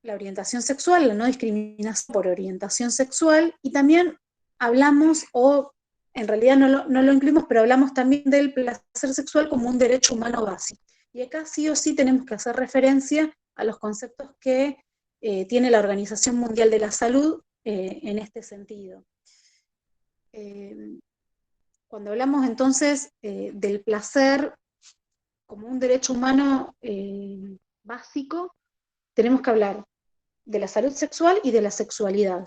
la orientación sexual, la no discriminación por orientación sexual, y también hablamos, o en realidad no lo incluimos, pero hablamos también del placer sexual como un derecho humano básico. Y acá sí o sí tenemos que hacer referencia a los conceptos que tiene la Organización Mundial de la Salud en este sentido. Cuando hablamos entonces del placer como un derecho humano básico, tenemos que hablar de la salud sexual y de la sexualidad.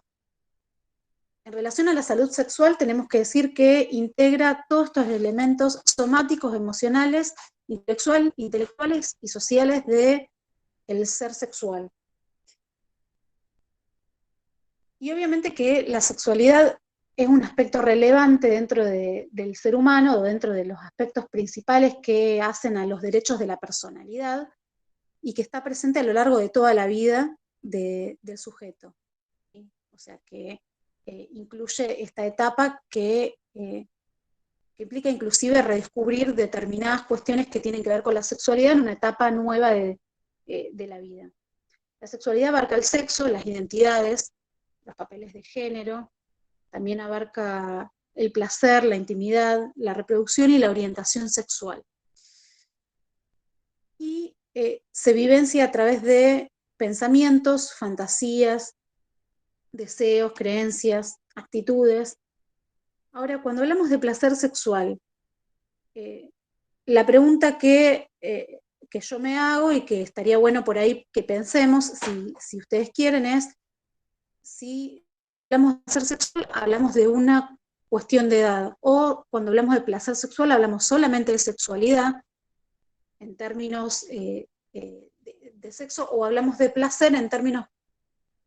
En relación a la salud sexual, tenemos que decir que integra todos estos elementos somáticos, emocionales, intelectuales y sociales del ser sexual. Y obviamente que la sexualidad es un aspecto relevante dentro del ser humano, o dentro de los aspectos principales que hacen a los derechos de la personalidad, y que está presente a lo largo de toda la vida del sujeto. O sea que incluye esta etapa que implica inclusive redescubrir determinadas cuestiones que tienen que ver con la sexualidad en una etapa nueva de la vida. La sexualidad abarca el sexo, las identidades, los papeles de género, también abarca el placer, la intimidad, la reproducción y la orientación sexual. Y se vivencia a través de pensamientos, fantasías, deseos, creencias, actitudes. Ahora, cuando hablamos de placer sexual, la pregunta que yo me hago y que estaría bueno por ahí que pensemos, si ustedes quieren, es si hablamos de placer sexual, hablamos de una cuestión de edad, o cuando hablamos de placer sexual hablamos solamente de sexualidad en términos de sexo, o hablamos de placer en términos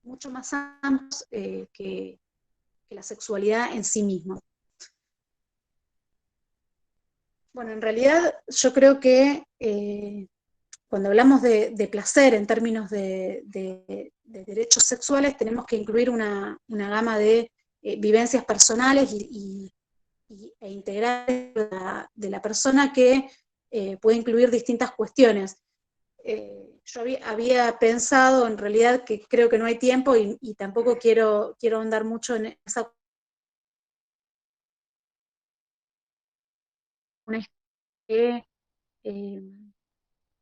mucho más amplios que la sexualidad en sí misma. Bueno, en realidad yo creo que cuando hablamos de placer en términos de derechos sexuales, tenemos que incluir una gama de vivencias personales e integrales de la persona que puede incluir distintas cuestiones. Yo había pensado, en realidad, que creo que no hay tiempo y tampoco quiero ahondar mucho en esa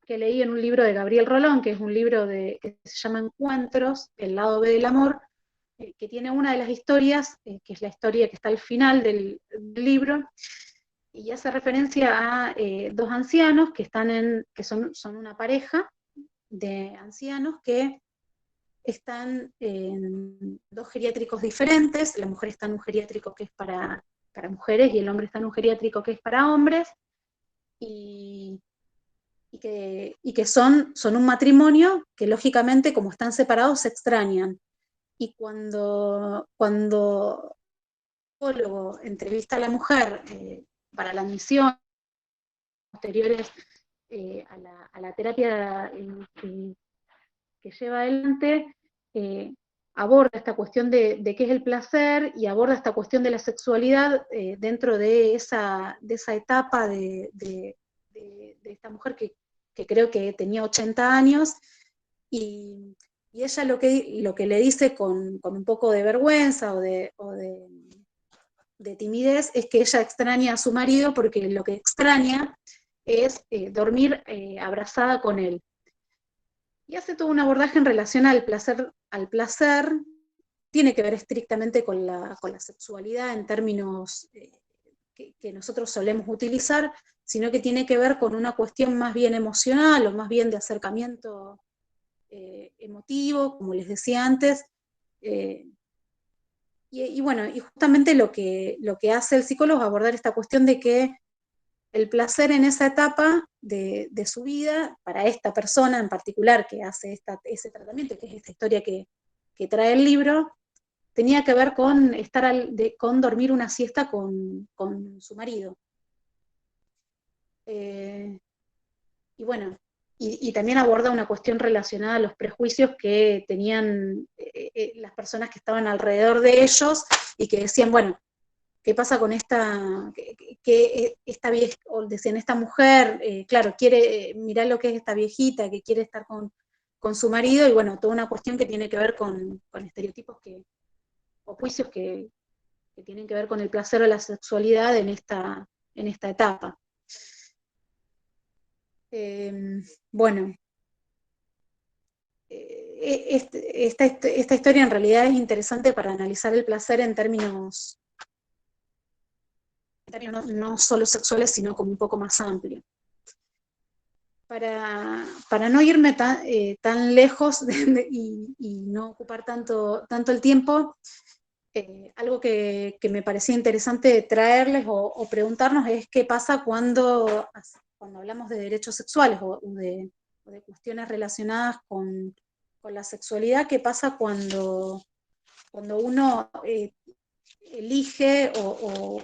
que leí en un libro de Gabriel Rolón, que es un libro que se llama Encuentros, el lado B del amor, que tiene una de las historias, que es la historia que está al final del libro, y hace referencia a dos ancianos que son una pareja de ancianos que están en dos geriátricos diferentes. La mujer está en un geriátrico que es para mujeres y el hombre está en un geriátrico que es para hombres, y que son un matrimonio que lógicamente, como están separados, se extrañan. Y cuando el psicólogo entrevista a la mujer para la admisión, posteriores a la terapia que lleva adelante, aborda esta cuestión de qué es el placer, y aborda esta cuestión de la sexualidad dentro de esa etapa de esta mujer que creo que tenía 80 años, y ella lo que le dice con un poco de vergüenza o de timidez es que ella extraña a su marido, porque lo que extraña es dormir abrazada con él. Y hace todo un abordaje en relación al placer. Tiene que ver estrictamente con la sexualidad en términos que nosotros solemos utilizar, sino que tiene que ver con una cuestión más bien emocional, o más bien de acercamiento emotivo, como les decía antes. Y bueno, y justamente lo que hace el psicólogo es abordar esta cuestión de que el placer en esa etapa de su vida, para esta persona en particular que hace ese tratamiento, que es esta historia que trae el libro, tenía que ver con con dormir una siesta con su marido. Y bueno, y también aborda una cuestión relacionada a los prejuicios que tenían las personas que estaban alrededor de ellos, y que decían, bueno, ¿qué pasa con esta vieja? O decían, esta mujer, claro, quiere, mirá lo que es esta viejita, que quiere estar con su marido, y bueno, toda una cuestión que tiene que ver con estereotipos o juicios que tienen que ver con el placer o la sexualidad en esta etapa. Bueno, esta historia en realidad es interesante para analizar el placer en términos no solo sexuales, sino como un poco más amplio. Para no irme tan lejos y no ocupar tanto el tiempo, algo que me parecía interesante traerles o preguntarnos es qué pasa cuando hablamos de derechos sexuales o de cuestiones relacionadas con la sexualidad. ¿Qué pasa cuando uno elige o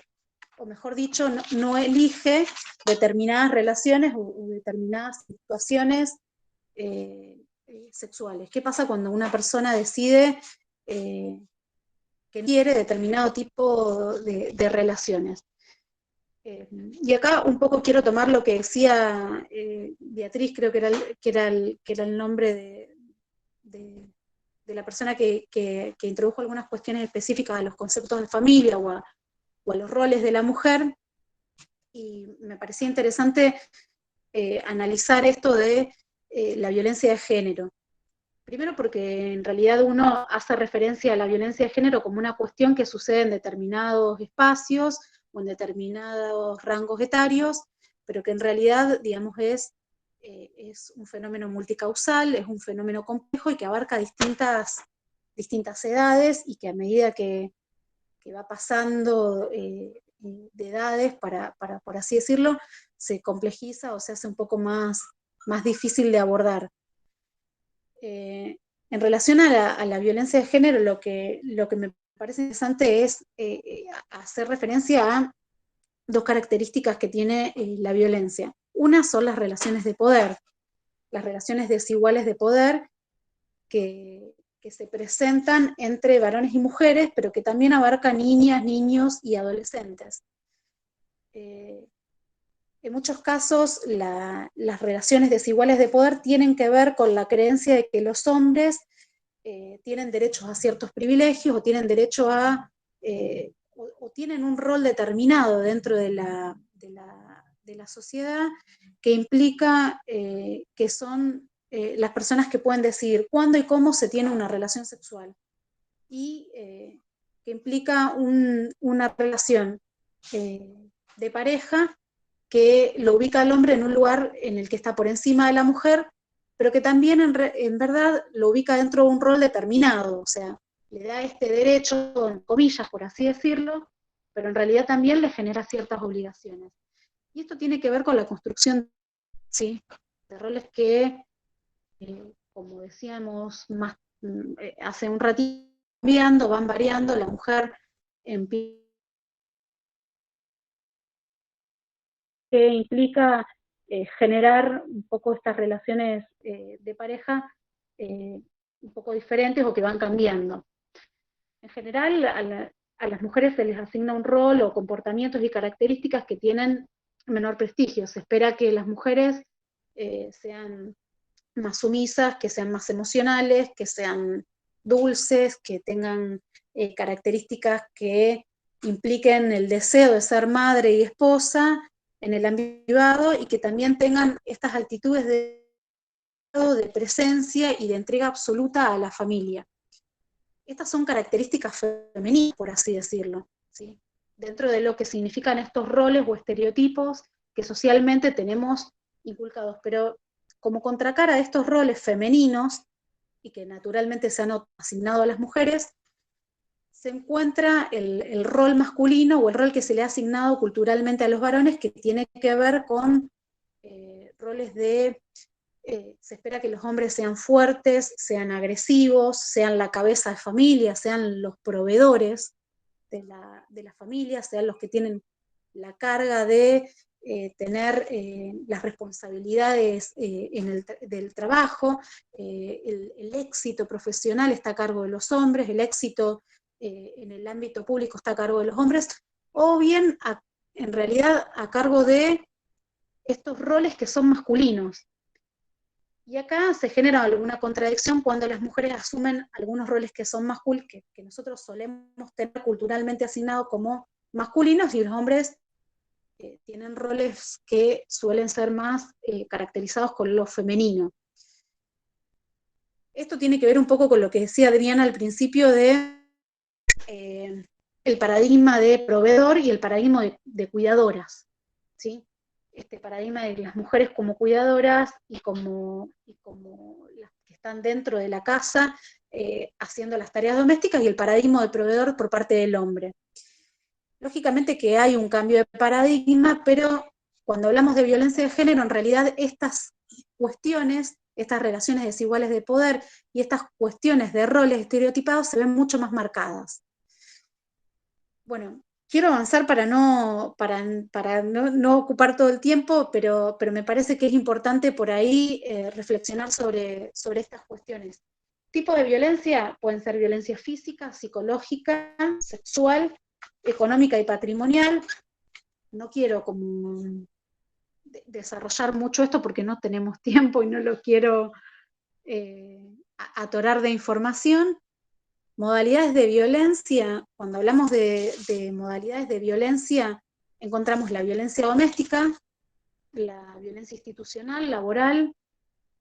mejor dicho, no elige determinadas relaciones o determinadas situaciones sexuales? ¿Qué pasa cuando una persona decide que quiere determinado tipo de relaciones? Y acá un poco quiero tomar lo que decía Beatriz, creo que era el nombre de la persona que introdujo algunas cuestiones específicas a los conceptos de familia o a los roles de la mujer, y me parecía interesante analizar esto de la violencia de género. Primero porque en realidad uno hace referencia a la violencia de género como una cuestión que sucede en determinados espacios o en determinados rangos etarios, pero que en realidad, digamos, es un fenómeno multicausal, es un fenómeno complejo y que abarca distintas edades, y que a medida que va pasando de edades, por así decirlo, se complejiza o se hace un poco más difícil de abordar. En relación a la violencia de género, lo que me parece interesante es hacer referencia a dos características que tiene la violencia. Una son las relaciones de poder, las relaciones desiguales de poder que se presentan entre varones y mujeres, pero que también abarcan niñas, niños y adolescentes. En muchos casos, las relaciones desiguales de poder tienen que ver con la creencia de que los hombres tienen derechos a ciertos privilegios, o tienen derecho a, o tienen un rol determinado dentro de la sociedad, que implica que son las personas que pueden decidir cuándo y cómo se tiene una relación sexual, y que implica una relación de pareja que lo ubica al hombre en un lugar en el que está por encima de la mujer, pero que también en verdad lo ubica dentro de un rol determinado, o sea, le da este derecho, en comillas, por así decirlo, pero en realidad también le genera ciertas obligaciones. Y esto tiene que ver con la construcción, ¿sí?, de roles que, como decíamos hace un ratito, van variando, la mujer empieza, que implica generar un poco estas relaciones de pareja un poco diferentes o que van cambiando. En general, a las mujeres se les asigna un rol o comportamientos y características que tienen menor prestigio. Se espera que las mujeres sean más sumisas, que sean más emocionales, que sean dulces, que tengan características que impliquen el deseo de ser madre y esposa en el ámbito privado, y que también tengan estas actitudes de presencia y de entrega absoluta a la familia. Estas son características femeninas, por así decirlo, ¿sí?, dentro de lo que significan estos roles o estereotipos que socialmente tenemos inculcados, pero como contracara a estos roles femeninos, y que naturalmente se han asignado a las mujeres, se encuentra el rol masculino, o el rol que se le ha asignado culturalmente a los varones, que tiene que ver con roles de, se espera que los hombres sean fuertes, sean agresivos, sean la cabeza de familia, sean los proveedores de la familia, sean los que tienen la carga de tener las responsabilidades del trabajo, el éxito profesional está a cargo de los hombres, el éxito en el ámbito público está a cargo de los hombres, o bien en realidad a cargo de estos roles que son masculinos. Y acá se genera alguna contradicción cuando las mujeres asumen algunos roles que son masculinos, que nosotros solemos tener culturalmente asignados como masculinos, y los hombres tienen roles que suelen ser más caracterizados con lo femenino. Esto tiene que ver un poco con lo que decía Adriana al principio de el paradigma de proveedor y el paradigma de cuidadoras, ¿sí? Este paradigma de las mujeres como cuidadoras y como las que están dentro de la casa haciendo las tareas domésticas, y el paradigma de proveedor por parte del hombre. Lógicamente que hay un cambio de paradigma, pero cuando hablamos de violencia de género, en realidad estas cuestiones, estas relaciones desiguales de poder y estas cuestiones de roles estereotipados se ven mucho más marcadas. Bueno, quiero avanzar para no ocupar todo el tiempo, pero me parece que es importante por ahí reflexionar sobre estas cuestiones. Tipos de violencia pueden ser violencia física, psicológica, sexual, económica y patrimonial. No quiero como desarrollar mucho esto porque no tenemos tiempo y no lo quiero atorar de información. Modalidades de violencia, cuando hablamos de modalidades de violencia, encontramos la violencia doméstica, la violencia institucional, laboral,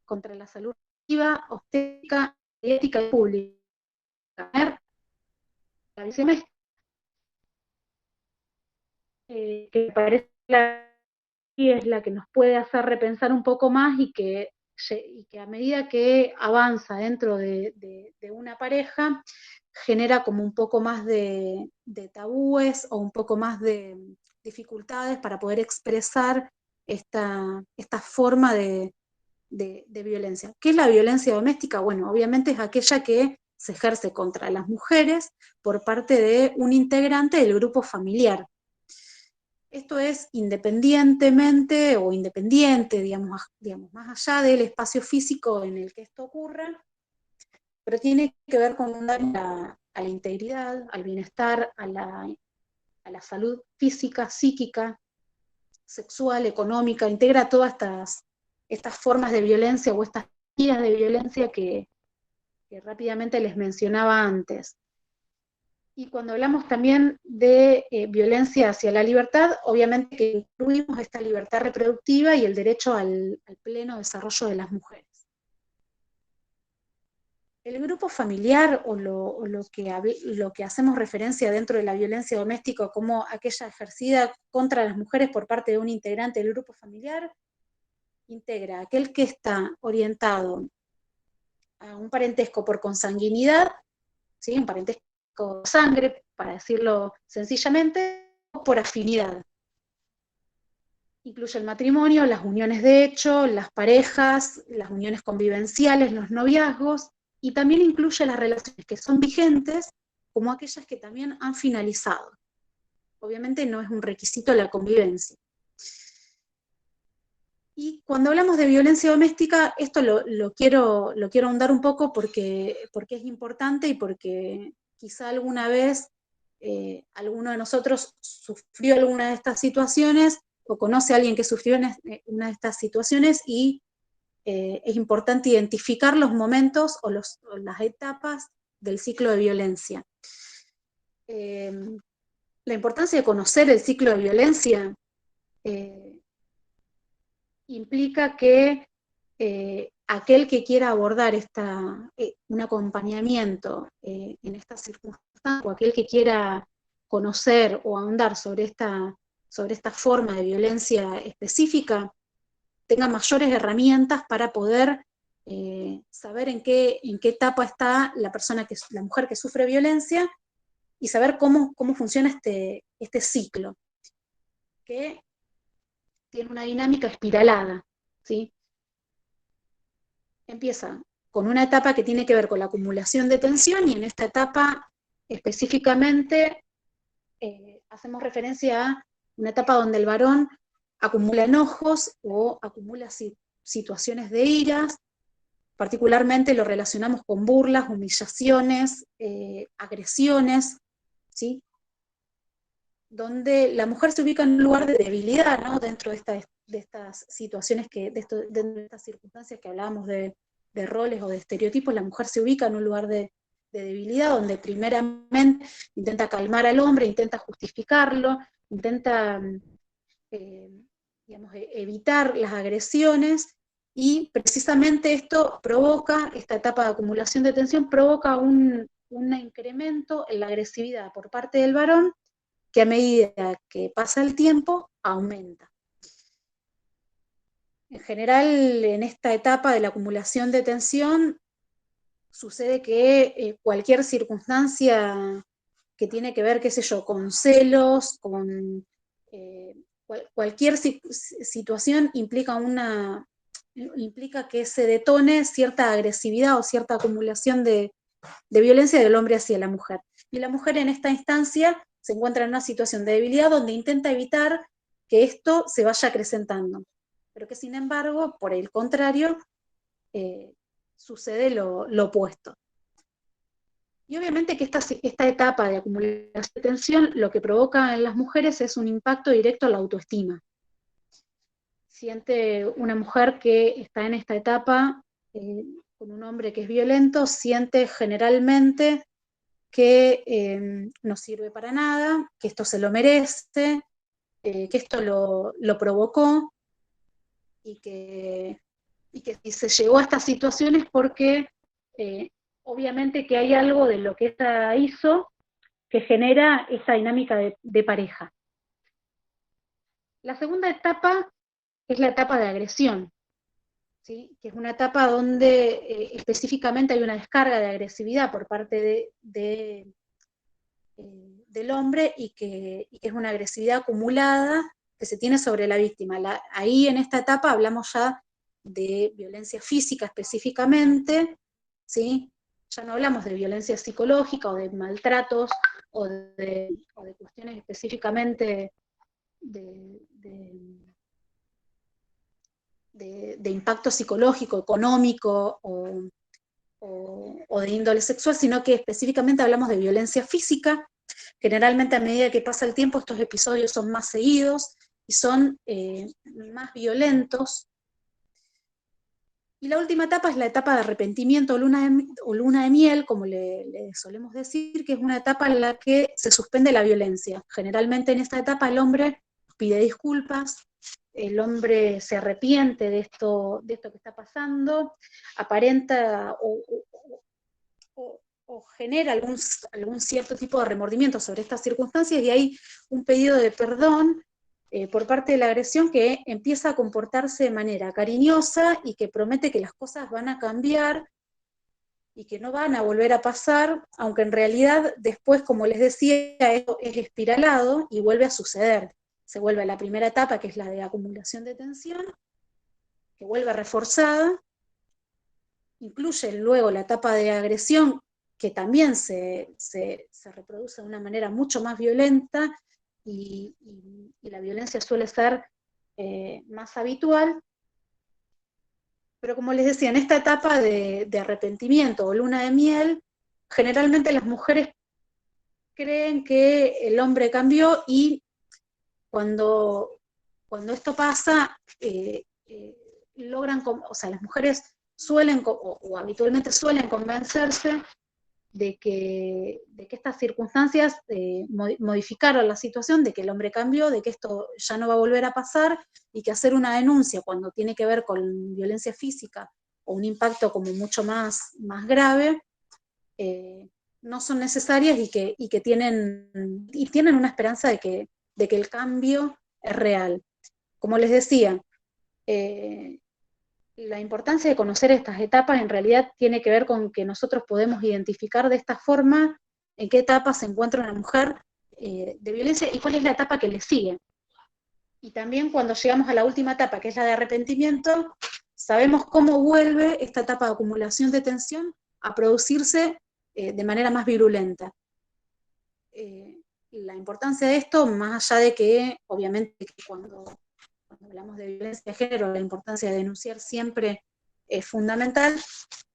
contra la salud reproductiva, obstétrica, ética y pública. La violencia doméstica, que parece que es la que nos puede hacer repensar un poco más, y que a medida que avanza dentro de una pareja, genera como un poco más de tabúes o un poco más de dificultades para poder expresar esta forma de violencia. ¿Qué es la violencia doméstica? Bueno, obviamente es aquella que se ejerce contra las mujeres por parte de un integrante del grupo familiar. Esto es independientemente o independiente, digamos, más allá del espacio físico en el que esto ocurra, pero tiene que ver con un daño a la integridad, al bienestar, a la salud física, psíquica, sexual, económica, integra todas estas formas de violencia o estas ideas de violencia que rápidamente les mencionaba antes. Y cuando hablamos también de violencia hacia la libertad, obviamente que incluimos esta libertad reproductiva y el derecho al pleno desarrollo de las mujeres. el grupo familiar o lo que hacemos referencia dentro de la violencia doméstica como aquella ejercida contra las mujeres por parte de un integrante del grupo familiar, integra aquel que está orientado a un parentesco por consanguinidad, ¿sí? Un parentesco de sangre, para decirlo sencillamente, o por afinidad. Incluye el matrimonio, las uniones de hecho, las parejas, las uniones convivenciales, los noviazgos, y también incluye las relaciones que son vigentes, como aquellas que también han finalizado. Obviamente no es un requisito la convivencia. Y cuando hablamos de violencia doméstica, esto lo quiero ahondar un poco porque es importante y porque quizá alguna vez alguno de nosotros sufrió alguna de estas situaciones o conoce a alguien que sufrió una de estas situaciones y es importante identificar los momentos o las etapas del ciclo de violencia. La importancia de conocer el ciclo de violencia implica que aquel que quiera abordar un acompañamiento en estas circunstancias, o aquel que quiera conocer o ahondar sobre esta forma de violencia específica, tenga mayores herramientas para poder saber en qué etapa está la mujer que sufre violencia y saber cómo funciona este ciclo, que tiene una dinámica espiralada, ¿sí? Empieza con una etapa que tiene que ver con la acumulación de tensión y en esta etapa específicamente hacemos referencia a una etapa donde el varón acumula enojos o acumula situaciones de iras, particularmente lo relacionamos con burlas, humillaciones, agresiones, ¿sí? Donde la mujer se ubica en un lugar de debilidad, ¿no? Dentro de estas situaciones, dentro de estas circunstancias que hablábamos de roles o de estereotipos, la mujer se ubica en un lugar de debilidad, donde primeramente intenta calmar al hombre, intenta justificarlo, intenta evitar las agresiones, y precisamente esto provoca, esta etapa de acumulación de tensión provoca un incremento en la agresividad por parte del varón, que a medida que pasa el tiempo, aumenta. En general, en esta etapa de la acumulación de tensión, sucede que cualquier circunstancia que tiene que ver, qué sé yo, con celos, con cualquier situación implica que se detone cierta agresividad o cierta acumulación de violencia del hombre hacia la mujer. Y la mujer en esta instancia se encuentra en una situación de debilidad donde intenta evitar que esto se vaya acrecentando, pero que sin embargo, por el contrario, sucede lo opuesto. Y obviamente que esta etapa de acumulación de tensión lo que provoca en las mujeres es un impacto directo a la autoestima. Siente una mujer que está en esta etapa con un hombre que es violento, siente generalmente que no sirve para nada, que esto se lo merece, que esto lo provocó, y que si se llegó a estas situaciones porque obviamente que hay algo de lo que ella hizo que genera esa dinámica de pareja. La segunda etapa es la etapa de agresión, ¿sí? Que es una etapa donde específicamente hay una descarga de agresividad por parte del hombre y que es una agresividad acumulada que se tiene sobre la víctima. Ahí en esta etapa hablamos ya de violencia física específicamente, ¿sí? Ya no hablamos de violencia psicológica o de maltratos o de cuestiones específicamente de impacto psicológico, económico o de índole sexual, sino que específicamente hablamos de violencia física. Generalmente a medida que pasa el tiempo estos episodios son más seguidos y son más violentos. Y la última etapa es la etapa de arrepentimiento o luna de miel, como le solemos decir, que es una etapa en la que se suspende la violencia. Generalmente en esta etapa el hombre pide disculpas, el hombre se arrepiente de esto que está pasando, aparenta o genera algún cierto tipo de remordimiento sobre estas circunstancias y hay un pedido de perdón por parte de la agresión que empieza a comportarse de manera cariñosa y que promete que las cosas van a cambiar y que no van a volver a pasar, aunque en realidad después, como les decía, esto es espiralado y vuelve a suceder. Se vuelve a la primera etapa, que es la de acumulación de tensión, que vuelve reforzada, incluye luego la etapa de agresión, que también se reproduce de una manera mucho más violenta, y la violencia suele ser más habitual. Pero como les decía, en esta etapa de arrepentimiento o luna de miel, generalmente las mujeres creen que el hombre cambió y cuando esto pasa, logran, o sea, las mujeres suelen, o habitualmente suelen convencerse de que estas circunstancias modificaron la situación, de que el hombre cambió, de que esto ya no va a volver a pasar, y que hacer una denuncia cuando tiene que ver con violencia física o un impacto como mucho más grave, no son necesarias y que tienen una esperanza de que el cambio es real. Como les decía, la importancia de conocer estas etapas en realidad tiene que ver con que nosotros podemos identificar de esta forma en qué etapa se encuentra una mujer de violencia y cuál es la etapa que le sigue. Y también cuando llegamos a la última etapa, que es la de arrepentimiento, sabemos cómo vuelve esta etapa de acumulación de tensión a producirse de manera más virulenta. La importancia de esto, más allá de que, obviamente, cuando hablamos de violencia de género, la importancia de denunciar siempre es fundamental,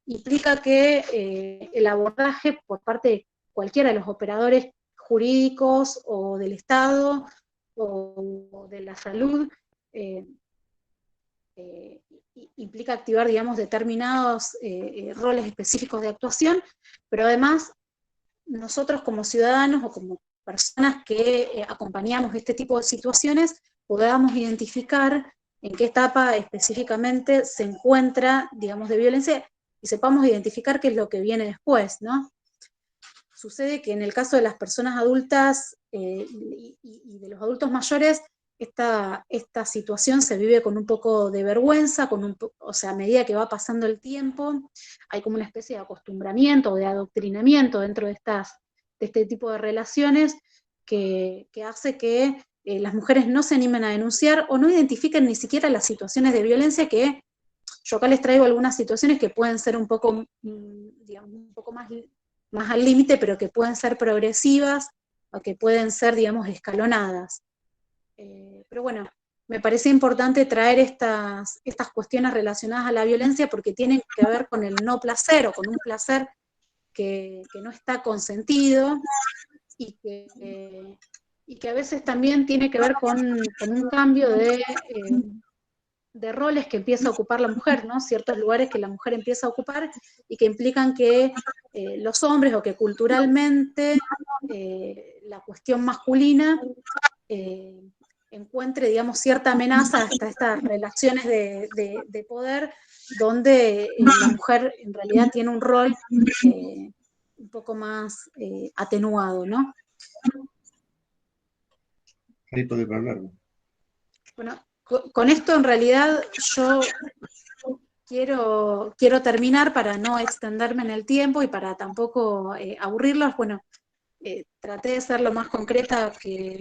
implica que el abordaje por parte de cualquiera de los operadores jurídicos o del Estado o de la salud implica activar, digamos, determinados roles específicos de actuación, pero además nosotros como ciudadanos o como personas que acompañamos este tipo de situaciones podamos identificar en qué etapa específicamente se encuentra, digamos, de violencia y sepamos identificar qué es lo que viene después, ¿no? Sucede que en el caso de las personas adultas y de los adultos mayores, esta situación se vive con un poco de vergüenza, o sea, a medida que va pasando el tiempo, hay como una especie de acostumbramiento o de adoctrinamiento dentro de este tipo de relaciones que hace que las mujeres no se animen a denunciar o no identifiquen ni siquiera las situaciones de violencia, que yo acá les traigo algunas situaciones que pueden ser un poco, digamos, un poco más al límite, pero que pueden ser progresivas o que pueden ser, digamos, escalonadas. Pero bueno, me parece importante traer estas cuestiones relacionadas a la violencia porque tienen que ver con el no placer o con un placer que no está consentido y que a veces también tiene que ver con un cambio de roles que empieza a ocupar la mujer, ¿no? Ciertos lugares que la mujer empieza a ocupar y que implican que los hombres o que culturalmente la cuestión masculina encuentre, digamos, cierta amenaza hasta estas relaciones de poder donde la mujer en realidad tiene un rol un poco más atenuado, ¿no? Ahí podemos hablar. Bueno, con esto en realidad yo quiero terminar para no extenderme en el tiempo y para tampoco aburrirlos. Bueno, traté de ser lo más concreta que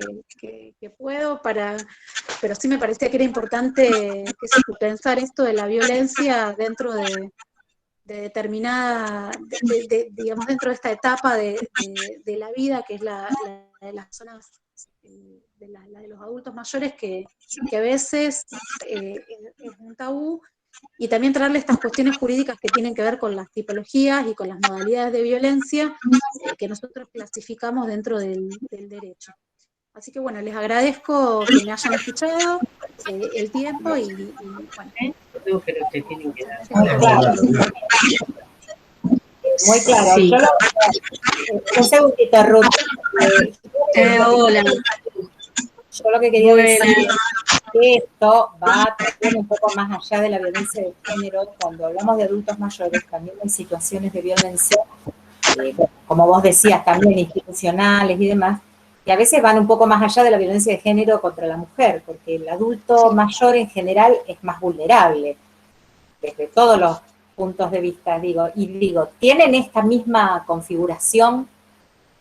puedo, pero sí me parecía que era importante pensar esto de la violencia dentro de determinada, digamos, dentro de esta etapa de la vida, que es la de las zonas, la de los adultos mayores, que a veces es un tabú, y también traerle estas cuestiones jurídicas que tienen que ver con las tipologías y con las modalidades de violencia que nosotros clasificamos dentro del derecho. Así que bueno, les agradezco que me hayan escuchado el tiempo y bueno. Muy claro. Sí. Un segundito, Ruth. Hola. Yo lo que quería decir es que esto va también un poco más allá de la violencia de género. Cuando hablamos de adultos mayores, también hay situaciones de violencia como vos decías, también institucionales y demás, que a veces van un poco más allá de la violencia de género contra la mujer, porque el adulto mayor en general es más vulnerable, desde todos los puntos de vista, ¿tienen esta misma configuración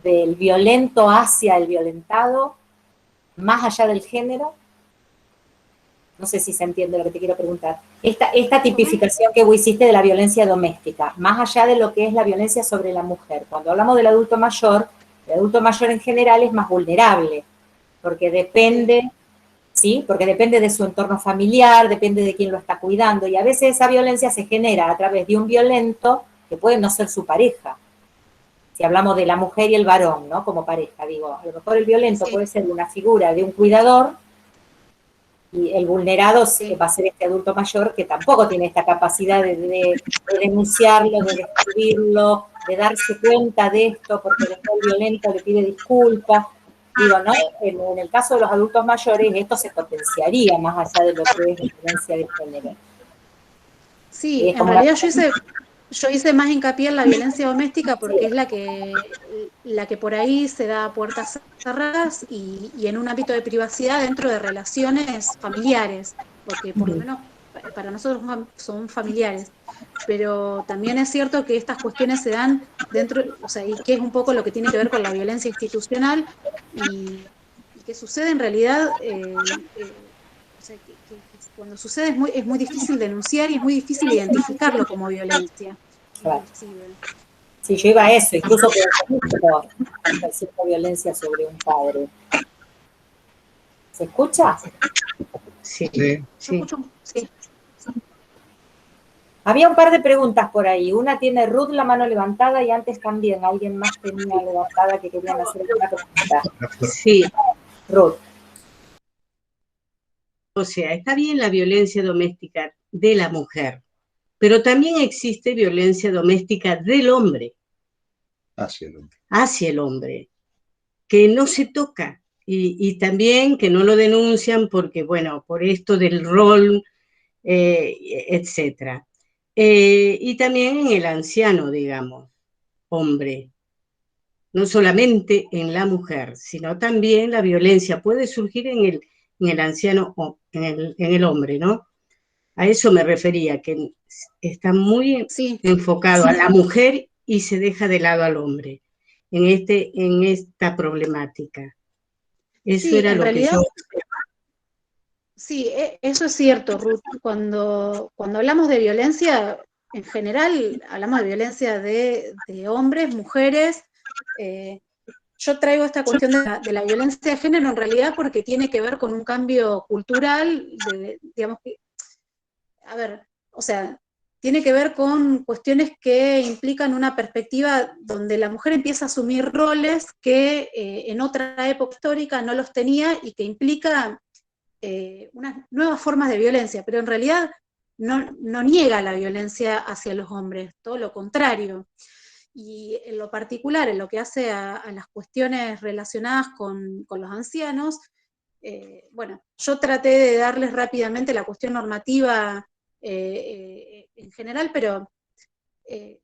del violento hacia el violentado, más allá del género? No sé si se entiende lo que te quiero preguntar. Esta tipificación que vos hiciste de la violencia doméstica, más allá de lo que es la violencia sobre la mujer. Cuando hablamos del adulto mayor, el adulto mayor en general es más vulnerable, porque depende, ¿sí? Porque depende de su entorno familiar, depende de quién lo está cuidando, y a veces esa violencia se genera a través de un violento que puede no ser su pareja. Si hablamos de la mujer y el varón, ¿no? Como pareja, a lo mejor el violento puede ser una figura de un cuidador, y el vulnerado va a ser este adulto mayor que tampoco tiene esta capacidad de denunciarlo, de descubrirlo, de darse cuenta de esto, porque después el violento le pide disculpas. ¿No? En el caso de los adultos mayores, esto se potenciaría más allá de lo que es la violencia de género. Sí, en realidad yo hice más hincapié en la violencia doméstica porque es la que por ahí se da a puertas cerradas y en un ámbito de privacidad dentro de relaciones familiares, porque por lo menos para nosotros son familiares, pero también es cierto que estas cuestiones se dan dentro, o sea, y que es un poco lo que tiene que ver con la violencia institucional y que sucede en realidad, o sea, que cuando sucede es muy difícil denunciar y es muy difícil identificarlo como violencia. Claro. Sí, yo iba a eso, incluso por cierta violencia sobre un padre. ¿Se escucha? Sí. Sí. Había un par de preguntas por ahí. Una tiene Ruth la mano levantada y antes también alguien más tenía levantada que querían hacer una pregunta. Sí. Ruth. O sea, está bien la violencia doméstica de la mujer, pero también existe violencia doméstica del hombre. Hacia el hombre, que no se toca. Y también que no lo denuncian porque, bueno, por esto del rol, etcétera. Y también en el anciano, digamos, hombre. No solamente en la mujer, sino también la violencia puede surgir en el anciano o en el hombre, ¿no? A eso me refería, que está muy enfocado a la mujer y se deja de lado al hombre en esta problemática. Eso era lo que yo... Sí, eso es cierto, Ruth. Cuando hablamos de violencia, en general hablamos de violencia de hombres, mujeres. Yo traigo esta cuestión de la violencia de género en realidad porque tiene que ver con un cambio cultural, digamos que, a ver, o sea, tiene que ver con cuestiones que implican una perspectiva donde la mujer empieza a asumir roles que en otra época histórica no los tenía y que implica unas nuevas formas de violencia, pero en realidad no niega la violencia hacia los hombres, todo lo contrario. Y en lo particular, en lo que hace a las cuestiones relacionadas con los ancianos, bueno, yo traté de darles rápidamente la cuestión normativa en general, pero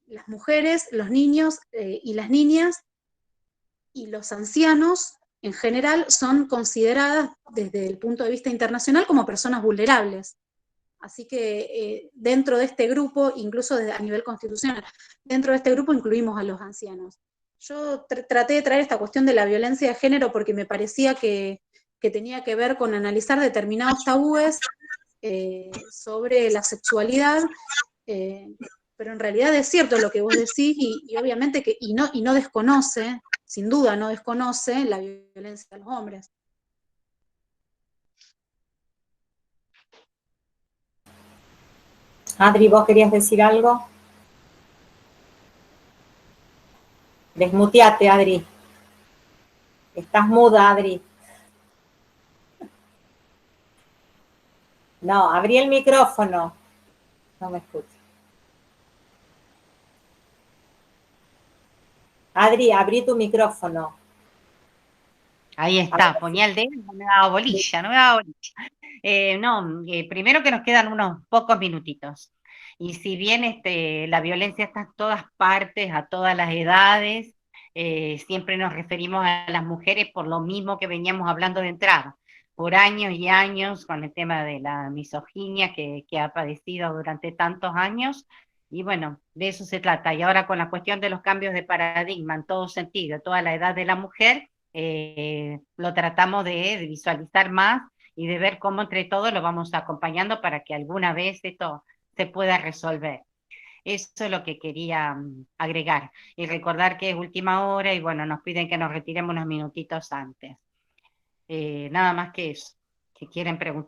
las mujeres, los niños y las niñas y los ancianos en general son consideradas desde el punto de vista internacional como personas vulnerables. Así que dentro de este grupo, incluso a nivel constitucional, dentro de este grupo incluimos a los ancianos. Yo traté de traer esta cuestión de la violencia de género porque me parecía que tenía que ver con analizar determinados tabúes sobre la sexualidad, pero en realidad es cierto lo que vos decís y obviamente que no desconoce, sin duda no desconoce la violencia de los hombres. Adri, ¿vos querías decir algo? Desmuteate, Adri. Estás muda, Adri. No, abrí el micrófono. No me escucho. Adri, abrí tu micrófono. Ahí está, ponía el dedo y no me daba bolilla, no me daba bolilla. Primero que nos quedan unos pocos minutitos. Y si bien la violencia está en todas partes, a todas las edades, siempre nos referimos a las mujeres por lo mismo que veníamos hablando de entrada, por años y años con el tema de la misoginia que ha padecido durante tantos años. Y bueno, de eso se trata. Y ahora con la cuestión de los cambios de paradigma en todo sentido, toda la edad de la mujer, lo tratamos de visualizar más y de ver cómo entre todos lo vamos acompañando para que alguna vez esto se pueda resolver. Eso es lo que quería agregar. Y recordar que es última hora y bueno, nos piden que nos retiremos unos minutitos antes. Nada más que eso. Si quieren preguntar.